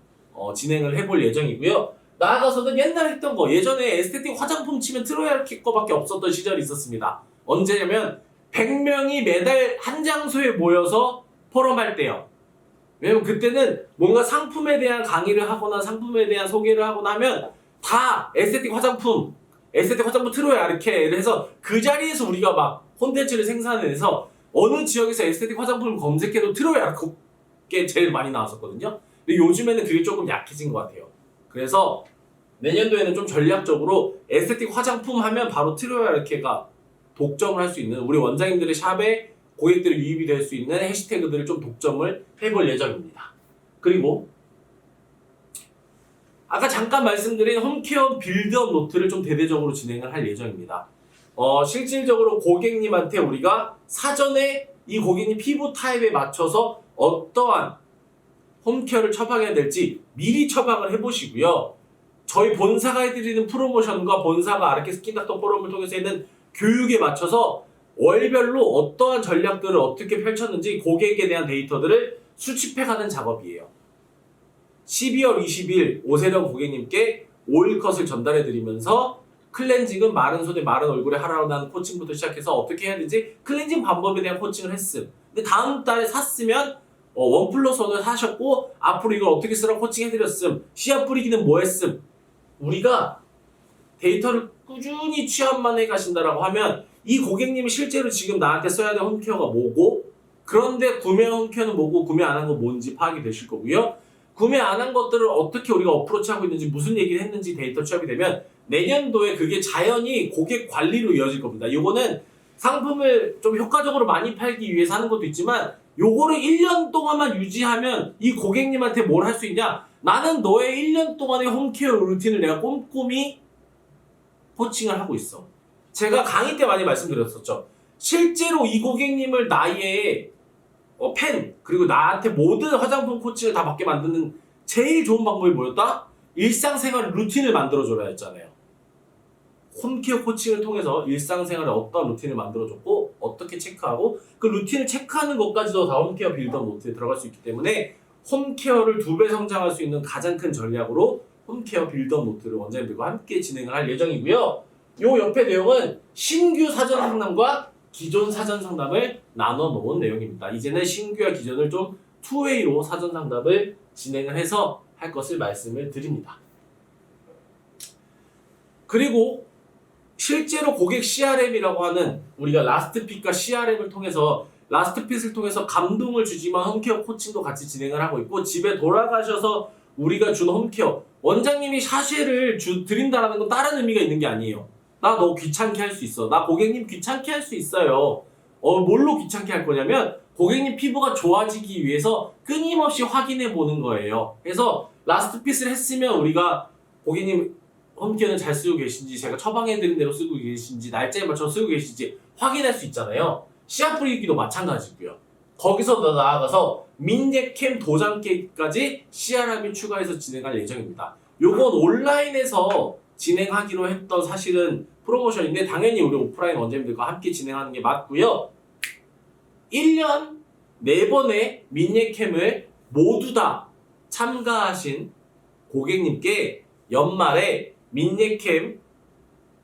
S1: 진행을 해볼 예정이고요. 나아가서는 옛날에 했던 거 예전에 에스테틱 화장품 치면 트로이아르키 거밖에 없었던 시절이 있었습니다. 언제냐면 100명이 매달 한 장소에 모여서 포럼할 때요. 왜냐면 그때는 뭔가 상품에 대한 강의를 하거나 상품에 대한 소개를 하거나 하면 다 에스테틱 화장품 트로이아르케를 해서 그 자리에서 우리가 막 콘텐츠를 생산해서 어느 지역에서 에스테틱 화장품을 검색해도 트로이아르케 제일 많이 나왔었거든요. 근데 요즘에는 그게 조금 약해진 것 같아요. 그래서 내년도에는 좀 전략적으로 에스테틱 화장품 하면 바로 트로이아르케가 독점을 할 수 있는 우리 원장님들의 샵에 고객들이 유입이 될 수 있는 해시태그들을 좀 독점을 해볼 예정입니다. 그리고 아까 잠깐 말씀드린 홈케어 빌드업 노트를 좀 대대적으로 진행을 할 예정입니다. 실질적으로 고객님한테 우리가 사전에 이 고객님 피부 타입에 맞춰서 어떠한 홈케어를 처방해야 될지 미리 처방을 해보시고요. 저희 본사가 해드리는 프로모션과 본사가 아르케 스킨닥터 포럼을 통해서 있는 교육에 맞춰서 월별로 어떠한 전략들을 어떻게 펼쳤는지 고객에 대한 데이터들을 수집해가는 작업이에요. 12월 20일 오세령 고객님께 오일컷을 전달해드리면서 클렌징은 마른 손에 마른 얼굴에 하라고 하는 코칭부터 시작해서 어떻게 해야 되지? 클렌징 방법에 대한 코칭을 했음. 근데 다음 달에 샀으면 1+1을 사셨고 앞으로 이걸 어떻게 쓰라고 코칭해드렸음. 씨앗 뿌리기는 뭐 했음. 우리가 데이터를 꾸준히 취합만 해가신다라고 하면 이 고객님이 실제로 지금 나한테 써야 될 홈케어가 뭐고 그런데 구매한 홈케어는 뭐고 구매 안 한 거 뭔지 파악이 되실 거고요. 구매 안 한 것들을 어떻게 우리가 어프로치하고 있는지 무슨 얘기를 했는지 데이터 취합이 되면 내년도에 그게 자연히 고객 관리로 이어질 겁니다. 이거는 상품을 좀 효과적으로 많이 팔기 위해서 하는 것도 있지만 요거를 1년 동안만 유지하면 이 고객님한테 뭘 할 수 있냐? 나는 너의 1년 동안의 홈케어 루틴을 내가 꼼꼼히 코칭을 하고 있어. 제가 강의 때 많이 말씀드렸었죠. 실제로 이 고객님을 나의 팬 그리고 나한테 모든 화장품 코칭을 다 받게 만드는 제일 좋은 방법이 뭐였다? 일상생활 루틴을 만들어줘라 했잖아요. 홈케어 코칭을 통해서 일상생활에 어떤 루틴을 만들어줬고 어떻게 체크하고 그 루틴을 체크하는 것까지도 다 홈케어 빌드업 노트에 들어갈 수 있기 때문에 홈케어를 2배 성장할 수 있는 가장 큰 전략으로 홈케어 빌드업 노트를 원장님들과 함께 진행을 할 예정이고요. 요 옆에 내용은 신규 사전 상담과 기존 사전 상담을 나눠 놓은 내용입니다. 이제는 신규와 기존을 좀 투웨이로 사전 상담을 진행을 해서 할 것을 말씀을 드립니다. 그리고 실제로 고객 CRM이라고 하는 우리가 라스트픽과 CRM을 통해서 라스트핏을 통해서 감동을 주지만 홈케어 코칭도 같이 진행을 하고 있고, 집에 돌아가셔서 우리가 준 홈케어, 원장님이 샤쉐를 드린다라는 건 다른 의미가 있는 게 아니에요. 나 너 귀찮게 할 수 있어. 나 고객님 귀찮게 할 수 있어요. 뭘로 귀찮게 할 거냐면 고객님 피부가 좋아지기 위해서 끊임없이 확인해 보는 거예요. 그래서 라스트핏을 했으면 우리가 고객님 홈케어는 잘 쓰고 계신지, 제가 처방해드린 대로 쓰고 계신지, 날짜에 맞춰 쓰고 계신지 확인할 수 있잖아요. 씨앗 뿌리기도 마찬가지고요. 거기서 더 나아가서 민예캠 도장깨기까지 CRM이 추가해서 진행할 예정입니다. 요건 온라인에서 진행하기로 했던 사실은 프로모션인데, 당연히 우리 오프라인 원장님들과 함께 진행하는 게 맞고요. 1년 4번의 민예캠을 모두 다 참가하신 고객님께 연말에 민예캠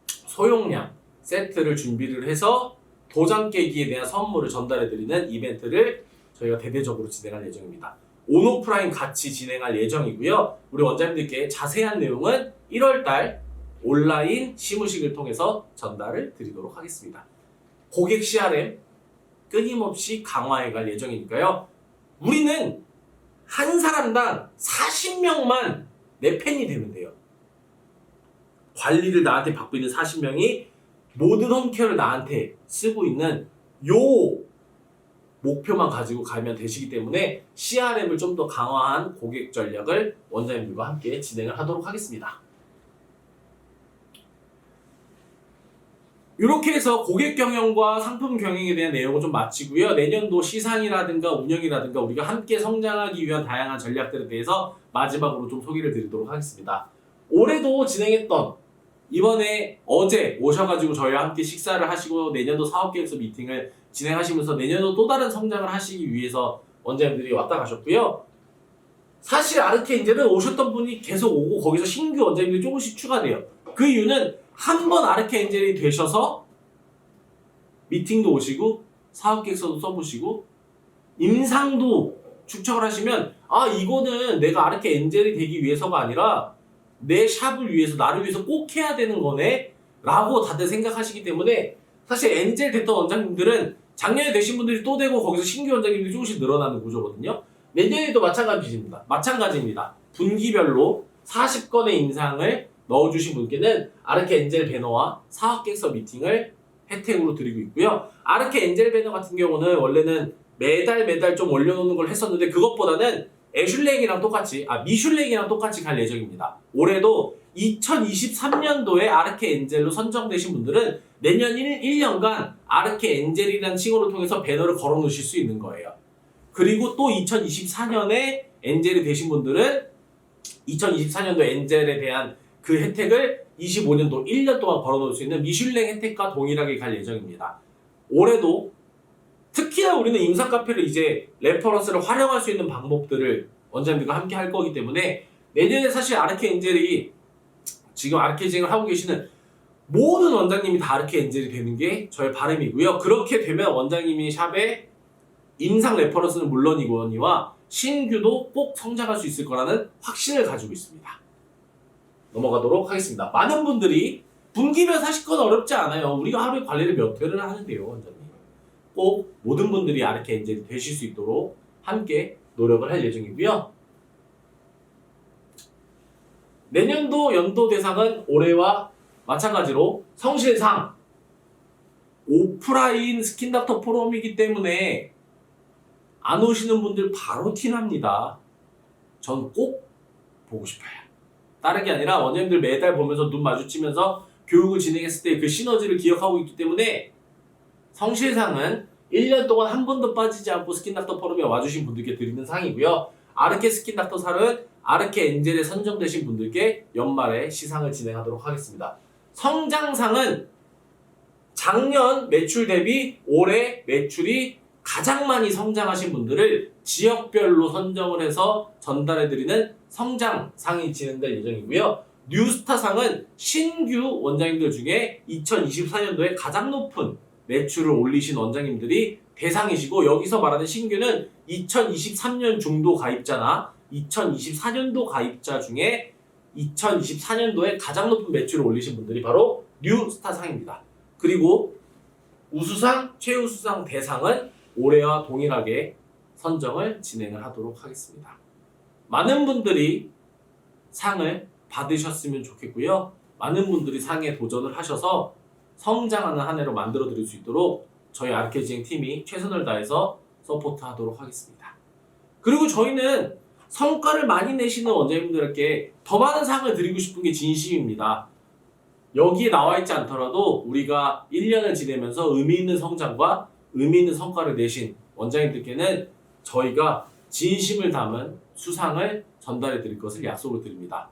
S1: 소용량 세트를 준비를 해서 도장 깨기에 대한 선물을 전달해드리는 이벤트를 저희가 대대적으로 진행할 예정입니다. 온오프라인 같이 진행할 예정이고요. 우리 원장님들께 자세한 내용은 1월달 온라인 시무식을 통해서 전달을 드리도록 하겠습니다. 고객 CRM 끊임없이 강화해갈 예정이니까요. 우리는 한 사람당 40명만 내 팬이 되면 돼요. 관리를 나한테 받고 있는 40명이 모든 홈케어를 나한테 쓰고 있는 요 목표만 가지고 가면 되시기 때문에 CRM을 좀 더 강화한 고객 전략을 원장님들과 함께 진행을 하도록 하겠습니다. 이렇게 해서 고객 경영과 상품 경영에 대한 내용을 좀 마치고요. 내년도 시상이라든가 운영이라든가 우리가 함께 성장하기 위한 다양한 전략들에 대해서 마지막으로 좀 소개를 드리도록 하겠습니다. 올해도 진행했던, 이번에 어제 오셔가지고 저희와 함께 식사를 하시고 내년도 사업계획서 미팅을 진행하시면서 내년도 또 다른 성장을 하시기 위해서 원장님들이 왔다 가셨고요. 사실 아르케인젤은 오셨던 분이 계속 오고 거기서 신규 원장님들이 조금씩 추가돼요. 그 이유는 한 번 아르케인젤이 되셔서 미팅도 오시고 사업계획서도 써보시고 임상도 축적을 하시면, 아 이거는 내가 아르케인젤이 되기 위해서가 아니라 내 샵을 위해서, 나를 위해서 꼭 해야 되는 거네 라고 다들 생각하시기 때문에, 사실 엔젤 됐던 원장님들은 작년에 되신 분들이 또 되고 거기서 신규 원장님들이 조금씩 늘어나는 구조거든요. 내년에도 마찬가지입니다. 분기별로 40건의 임상을 넣어주신 분께는 아르케 엔젤 배너와 사업계획서 미팅을 혜택으로 드리고 있고요. 아르케 엔젤 배너 같은 경우는 원래는 매달 좀 올려놓는 걸 했었는데, 그것보다는 미슐랭이랑 똑같이 갈 예정입니다. 올해도 2023년도에 아르케 엔젤로 선정되신 분들은 내년 1년간 아르케 엔젤이라는 칭호를 통해서 배너를 걸어 놓으실 수 있는 거예요. 그리고 또 2024년에 엔젤이 되신 분들은 2024년도 엔젤에 대한 그 혜택을 25년도 1년 동안 걸어놓을 수 있는 미슐랭 혜택과 동일하게 갈 예정입니다. 올해도 특히나 우리는 임상 카페를 이제 레퍼런스를 활용할 수 있는 방법들을 원장님들과 함께 할 거기 때문에, 내년에 사실 아르케 엔젤이 지금 아르케 진행을 하고 계시는 모든 원장님이 다 아르케 엔젤이 되는 게 저의 바람이고요. 그렇게 되면 원장님이 샵에 임상 레퍼런스는 물론이거니와 신규도 꼭 성장할 수 있을 거라는 확신을 가지고 있습니다. 넘어가도록 하겠습니다. 많은 분들이 분기별 40건 어렵지 않아요. 우리가 하루에 관리를 몇 회를 하는데요, 원장님. 꼭 모든 분들이 아르케 엔젤이 되실 수 있도록 함께 노력을 할 예정이고요. 내년도 연도 대상은 올해와 마찬가지로 성실상 오프라인 스킨닥터 포럼이기 때문에 안 오시는 분들 바로 티납니다. 전 꼭 보고 싶어요. 다른 게 아니라 원장님들 매달 보면서 눈 마주치면서 교육을 진행했을 때 그 시너지를 기억하고 있기 때문에, 성실상은 1년 동안 한 번도 빠지지 않고 스킨닥터 포럼에 와주신 분들께 드리는 상이고요. 아르케 스킨닥터 살은 아르케 엔젤에 선정되신 분들께 연말에 시상을 진행하도록 하겠습니다. 성장상은 작년 매출 대비 올해 매출이 가장 많이 성장하신 분들을 지역별로 선정을 해서 전달해드리는 성장상이 진행될 예정이고요. 뉴스타상은 신규 원장님들 중에 2024년도에 가장 높은 매출을 올리신 원장님들이 대상이시고, 여기서 말하는 신규는 2023년 중도 가입자나 2024년도 가입자 중에 2024년도에 가장 높은 매출을 올리신 분들이 바로 뉴스타상입니다. 그리고 우수상, 최우수상, 대상은 올해와 동일하게 선정을 진행을 하도록 하겠습니다. 많은 분들이 상을 받으셨으면 좋겠고요. 많은 분들이 상에 도전을 하셔서 성장하는 한 해로 만들어 드릴 수 있도록 저희 아르케지행 팀이 최선을 다해서 서포트하도록 하겠습니다. 그리고 저희는 성과를 많이 내시는 원장님들에게 더 많은 상을 드리고 싶은 게 진심입니다. 여기에 나와 있지 않더라도 우리가 1년을 지내면서 의미 있는 성장과 의미 있는 성과를 내신 원장님들께는 저희가 진심을 담은 수상을 전달해 드릴 것을 약속을 드립니다.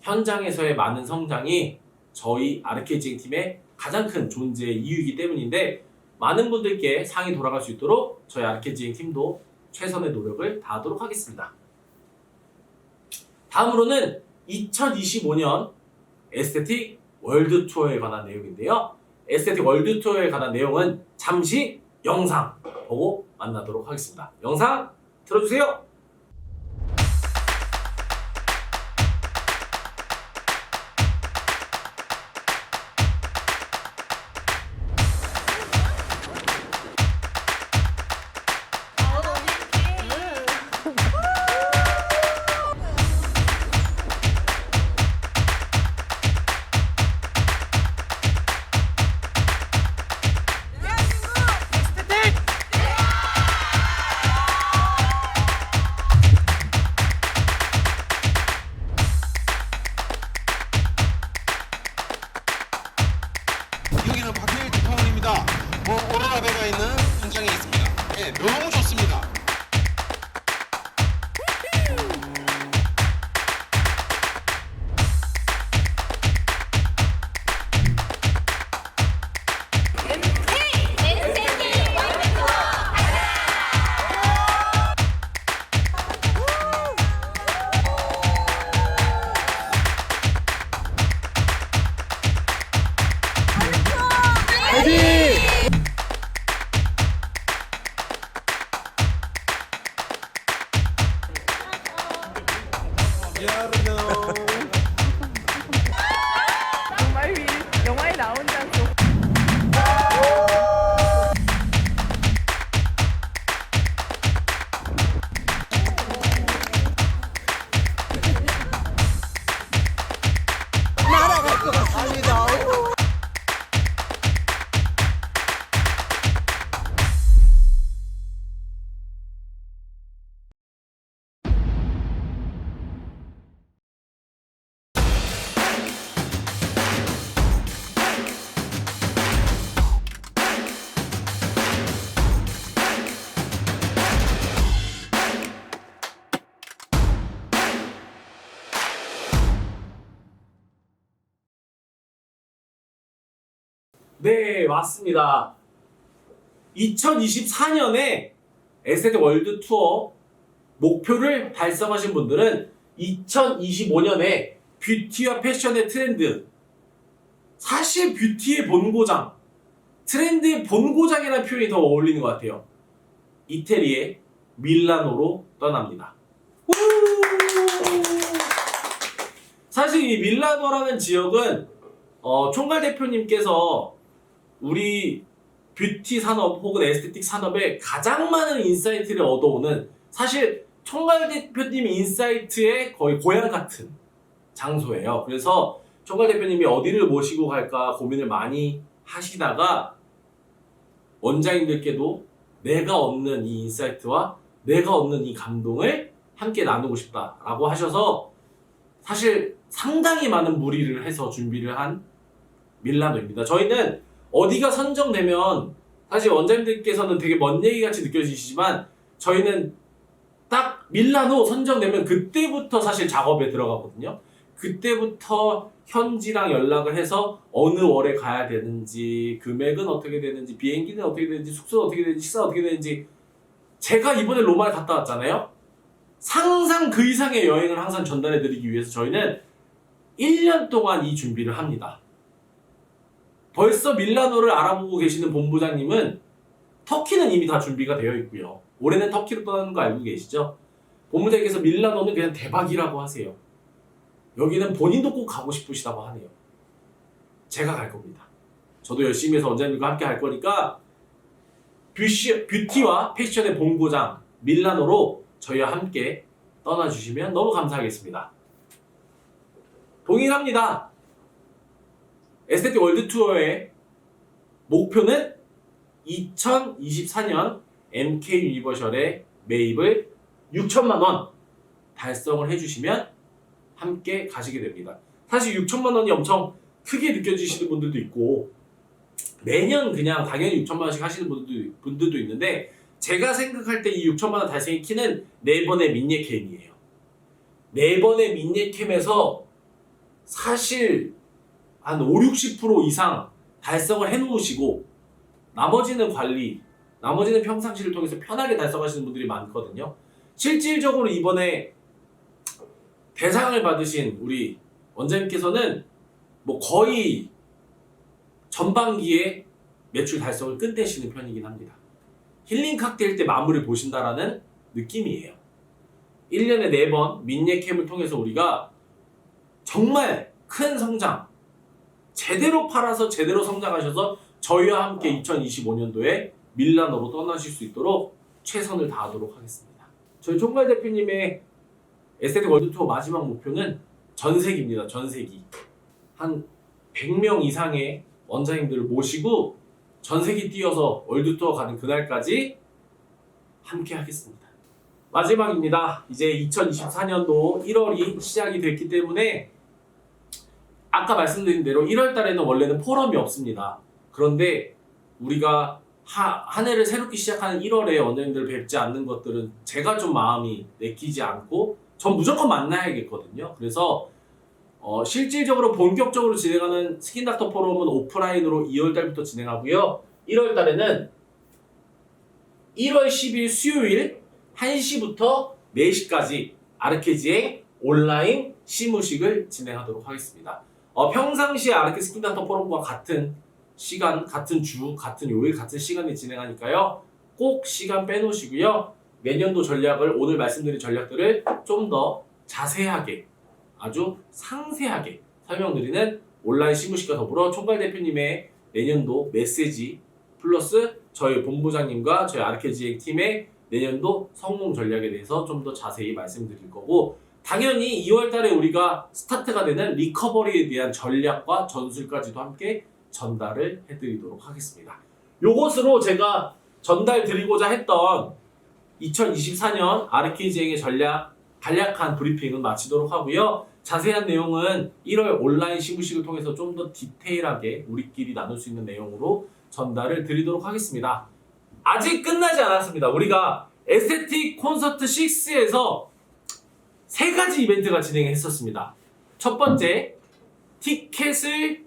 S1: 현장에서의 많은 성장이 저희 아르케지행 팀의 가장 큰 존재의 이유이기 때문인데 많은 분들께 상이 돌아갈 수 있도록 저희 아르케지행 팀도 최선의 노력을 다하도록 하겠습니다. 다음으로는 2025년 에스테틱 월드 투어에 관한 내용인데요. 에스테틱 월드 투어에 관한 내용은 잠시 영상 보고 만나도록 하겠습니다. 영상 틀어주세요.
S2: 여기는 박해일 디파원입니다. 오로라베가 있는 현장에 있습니다. 네, 너무 좋습니다.
S3: 정말 영화에 나온 장소.
S4: 날아갈 것 같습니다.
S1: 네, 맞습니다. 2024년에 에스테틱 월드 투어 목표를 달성하신 분들은 2025년에 뷰티와 패션의 트렌드, 사실 뷰티의 본고장, 트렌드의 본고장이라는 표현이 더 어울리는 것 같아요. 이태리의 밀라노로 떠납니다. 우! 사실 이 밀라노라는 지역은 총괄 대표님께서 우리 뷰티 산업 혹은 에스테틱 산업에 가장 많은 인사이트를 얻어오는, 사실 총괄 대표님 인사이트의 거의 고향 같은 장소예요. 그래서 총괄 대표님이 어디를 모시고 갈까 고민을 많이 하시다가 원장님들께도 내가 얻는 이 인사이트와 내가 얻는 이 감동을 함께 나누고 싶다라고 하셔서 사실 상당히 많은 무리를 해서 준비를 한 밀라노입니다. 저희는 어디가 선정되면 사실 원장님들께서는 되게 먼 얘기같이 느껴지시지만 저희는 딱 밀라노 선정되면 그때부터 사실 작업에 들어가거든요. 그때부터 현지랑 연락을 해서 어느 월에 가야 되는지, 금액은 어떻게 되는지, 비행기는 어떻게 되는지, 숙소는 어떻게 되는지, 식사는 어떻게 되는지. 제가 이번에 로마를 갔다 왔잖아요. 상상 그 이상의 여행을 항상 전달해드리기 위해서 저희는 1년 동안 이 준비를 합니다. 벌써 밀라노를 알아보고 계시는 본부장님은 터키는 이미 다 준비가 되어 있고요. 올해는 터키로 떠나는 거 알고 계시죠? 본부장님께서 밀라노는 그냥 대박이라고 하세요. 여기는 본인도 꼭 가고 싶으시다고 하네요. 제가 갈 겁니다. 저도 열심히 해서 원장님과 함께 갈 거니까 뷰티와 패션의 본고장 밀라노로 저희와 함께 떠나주시면 너무 감사하겠습니다. 동일합니다. 에스테틱 월드 투어의 목표는 2024년 MK 유니버셜의 매입을 6천만 원 달성을 해주시면 함께 가시게 됩니다. 사실 6천만 원이 엄청 크게 느껴지시는 분들도 있고 매년 그냥 당연히 6천만 원씩 하시는 분들도 있는데 제가 생각할 때 이 6천만 원 달성의 키는 4번의 민예캠이에요. 4번의 민예캠에서 사실 한 5, 60% 이상 달성을 해놓으시고 나머지는 관리, 나머지는 평상시를 통해서 편하게 달성하시는 분들이 많거든요. 실질적으로 이번에 대상을 받으신 우리 원장님께서는 뭐 거의 전반기에 매출 달성을 끝내시는 편이긴 합니다. 힐링 칵테일 때 마무리 보신다라는 느낌이에요. 1년에 4번 민예캠을 통해서 우리가 정말 큰 성장, 제대로 팔아서 제대로 성장하셔서 저희와 함께 2025년도에 밀라노로 떠나실 수 있도록 최선을 다하도록 하겠습니다. 저희 총괄 대표님의 에스테틱 월드투어 마지막 목표는 전세기입니다. 전세기. 한 100명 이상의 원장님들을 모시고 전세기 뛰어서 월드투어 가는 그날까지 함께 하겠습니다. 마지막입니다. 이제 2024년도 1월이 시작이 됐기 때문에 아까 말씀드린 대로 1월 달에는 원래는 포럼이 없습니다. 그런데 우리가 한 해를 새롭게 시작하는 1월에 원장님들을 뵙지 않는 것들은 제가 좀 마음이 내키지 않고 전 무조건 만나야겠거든요. 그래서 실질적으로 본격적으로 진행하는 스킨닥터 포럼은 오프라인으로 2월 달부터 진행하고요. 1월 달에는 1월 10일 수요일 1시부터 4시까지 아르케지의 온라인 시무식을 진행하도록 하겠습니다. 평상시에 아르케 스킨닥터 포럼과 같은 시간, 같은 주, 같은 요일, 같은 시간에 진행하니까요. 꼭 시간 빼놓으시고요. 내년도 전략을, 오늘 말씀드린 전략들을 좀 더 자세하게, 아주 상세하게 설명드리는 온라인 시무식과 더불어 총괄 대표님의 내년도 메시지 플러스 저희 본부장님과 저희 아르케지행 팀의 내년도 성공 전략에 대해서 좀 더 자세히 말씀드릴 거고, 당연히 2월 달에 우리가 스타트가 되는 리커버리에 대한 전략과 전술까지도 함께 전달을 해드리도록 하겠습니다. 요것으로 제가 전달 드리고자 했던 2024년 아르케지행의 간략한 브리핑은 마치도록 하고요. 자세한 내용은 1월 온라인 시무식을 통해서 좀 더 디테일하게 우리끼리 나눌 수 있는 내용으로 전달을 드리도록 하겠습니다. 아직 끝나지 않았습니다. 우리가 에스테틱 콘서트 6에서 3가지 이벤트가 진행했었습니다. 첫 번째, 티켓을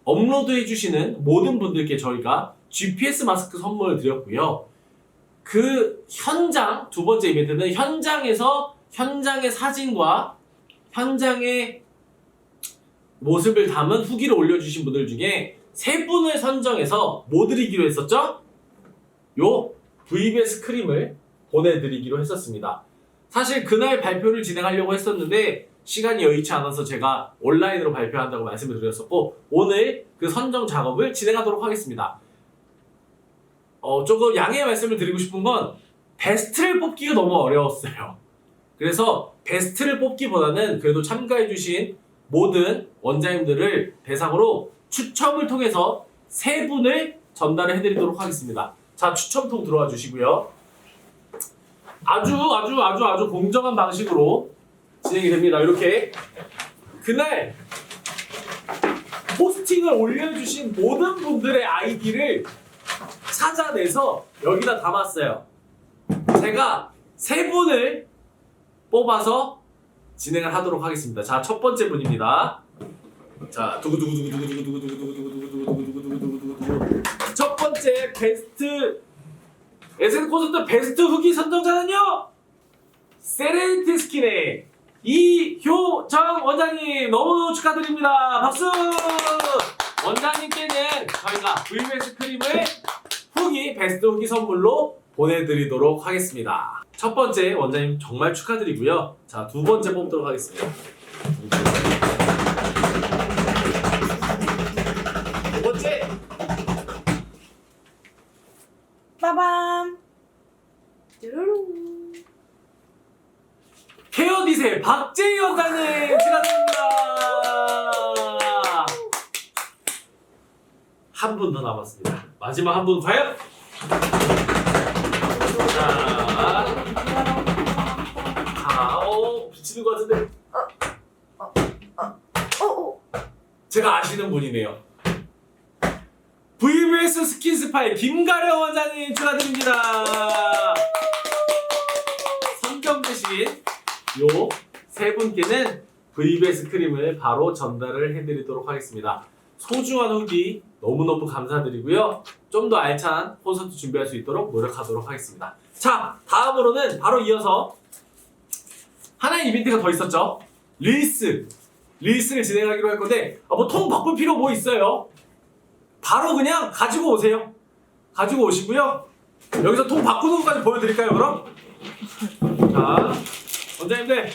S1: 업로드해 주시는 모든 분들께 저희가 GPS 마스크 선물을 드렸고요. 그 현장, 두 번째 이벤트는 현장에서 현장의 사진과 현장의 모습을 담은 후기를 올려주신 분들 중에 3분을 선정해서 뭐 드리기로 했었죠? 요 VBS 크림을 보내드리기로 했었습니다. 사실 그날 발표를 진행하려고 했었는데 시간이 여의치 않아서 제가 온라인으로 발표한다고 말씀을 드렸었고, 오늘 그 선정 작업을 진행하도록 하겠습니다. 조금 양해의 말씀을 드리고 싶은 건 베스트를 뽑기가 너무 어려웠어요. 그래서 베스트를 뽑기보다는 그래도 참가해주신 모든 원장님들을 대상으로 추첨을 통해서 3분을 전달을 해드리도록 하겠습니다. 자, 추첨통 들어와 주시고요. 아주 공정한 방식으로 진행이 됩니다. 이렇게 그날 포스팅을 올려주신 모든 분들의 아이디를 찾아내서 여기다 담았어요. 제가 3분을 뽑아서 진행을 하도록 하겠습니다. 자, 첫 번째 분입니다. 자, 두구두구두구두구두구두구두구두구두구두구두구두구두구. 첫 번째 베스트 에스테틱 콘서트 베스트 후기 선정자는요, 세레니티 스킨의 이효정 원장님, 너무 축하드립니다. 박수! 원장님께는 저희가 VBS 크림을 베스트 후기 선물로 보내드리도록 하겠습니다. 첫 번째 원장님 정말 축하드리고요. 자, 두 번째 뽑도록 하겠습니다. 두 번째
S3: 빠밤. 뾰로롱.
S1: 케어디셀 박재희 원장님 축하드립니다. 한 분 더 남았습니다. 마지막 한 분 과연? 비치는 것 같은데. 제가 아시는 분이네요. VBS 스킨스파의 김가령 원장님 축하드립니다. 선정되신 요 세 분께는 VBS 크림을 바로 전달을 해드리도록 하겠습니다. 소중한 후기 너무너무 감사드리고요. 좀 더 알찬 콘서트 준비할 수 있도록 노력하도록 하겠습니다. 자, 다음으로는 바로 이어서 하나의 이벤트가 더 있었죠. 릴스를 진행하기로 할 건데 뭐 통 바꿀 필요 뭐 있어요? 바로 그냥 가지고 오세요. 가지고 오시고요. 여기서 통 바꾸는 것까지 보여드릴까요 그럼? 자, 원장님들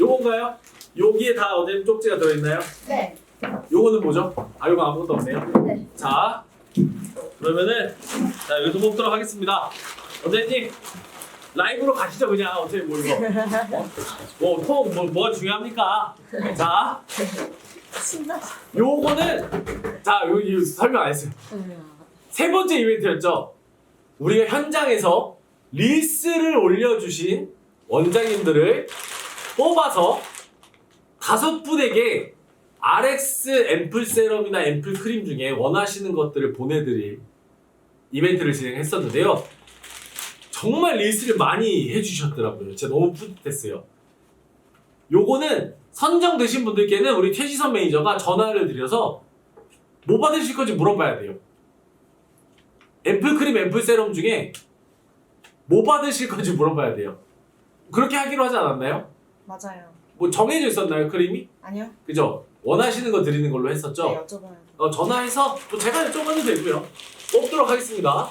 S1: 요건가요? 여기에 다 원장님 쪽지가 들어있나요?
S3: 네.
S1: 요거는 뭐죠? 요거 아무것도 없네요.
S3: 네.
S1: 자, 그러면은 자 여기서 뽑도록 하겠습니다. 원장님 라이브로 가시죠 그냥. 어차피 뭐 이거 뭐 중요합니까? 자,
S3: 신나.
S1: 요거는 자 여기 설명 안 했어요. 세 번째 이벤트였죠. 우리가 현장에서 릴스를 올려주신 원장님들을 뽑아서 5분에게 RX 앰플 세럼이나 앰플 크림 중에 원하시는 것들을 보내드릴 이벤트를 진행했었는데요. 정말 릴스를 많이 해주셨더라고요. 진짜 너무 뿌듯했어요. 요거는 선정되신 분들께는 우리 최지선 매니저가 전화를 드려서 뭐 받으실 건지 물어봐야 돼요. 앰플 크림, 앰플 세럼 중에 뭐 받으실 건지 물어봐야 돼요. 그렇게 하기로 하지 않았나요?
S3: 맞아요.
S1: 뭐 정해져 있었나요, 크림이?
S3: 아니요.
S1: 그죠? 원하시는 거 드리는 걸로 했었죠?
S3: 네, 여쭤봐요.
S1: 전화해서 또 제가 여쭤봐도 되고요. 뽑도록 하겠습니다.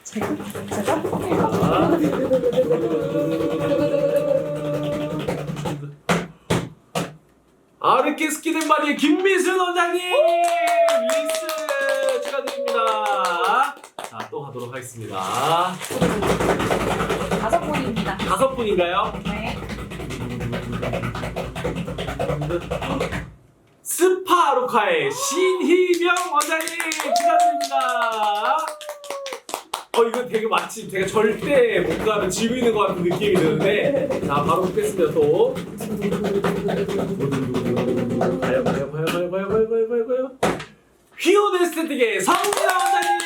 S3: 제가?
S1: 아르케 스키덴바리의 김미순 원장님! 릴스 축하드립니다. 자, 또 가도록 하겠습니다.
S3: 5분입니다.
S1: 5분인가요?
S3: 네.
S1: 스파 아로카의 신희병 원장님 축하드립니다. 이거 되게 마치 제가 절대 뭔가를 쥐고 있는 것 같은 느낌이 드는데 자 바로 뽑겠습니다. 또 과연 휘온 에스테틱의 성진아 원장님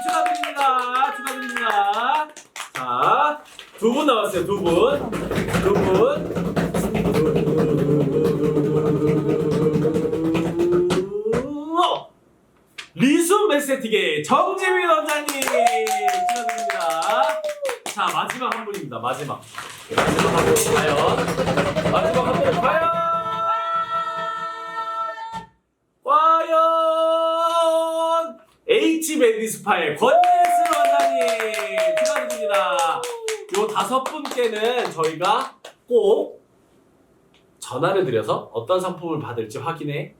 S1: 축하드립니다. 자, 2분 남았어요. 2분. 리숨 에스테틱의 정지민 원장님 축하드립니다. 자, 마지막 한 분입니다. 마지막 한 분 과연? 마지막 한 분 과연 H 메디스파의 권예슬 원장님 축하드립니다. 요 5분께는 저희가 꼭 전화를 드려서 어떤 상품을 받을지 확인해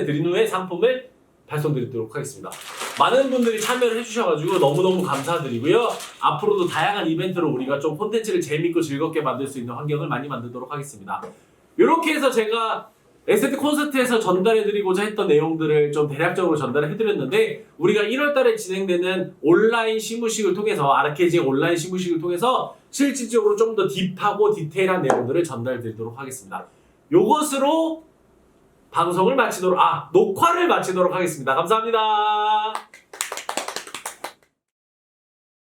S1: 드린 후에 상품을 발송드리도록 하겠습니다. 많은 분들이 참여를 해주셔가지고 너무너무 감사드리고요. 앞으로도 다양한 이벤트로 우리가 좀 콘텐츠를 재밌고 즐겁게 만들 수 있는 환경을 많이 만들도록 하겠습니다. 이렇게 해서 제가 에스테틱 콘서트에서 전달해드리고자 했던 내용들을 좀 대략적으로 전달해드렸는데 우리가 1월달에 진행되는 온라인 시무식을 통해서 아르케지의 온라인 시무식을 통해서 실질적으로 좀 더 딥하고 디테일한 내용들을 전달드리도록 하겠습니다. 요것으로 방송을 마치도록 녹화를 마치도록 하겠습니다. 감사합니다.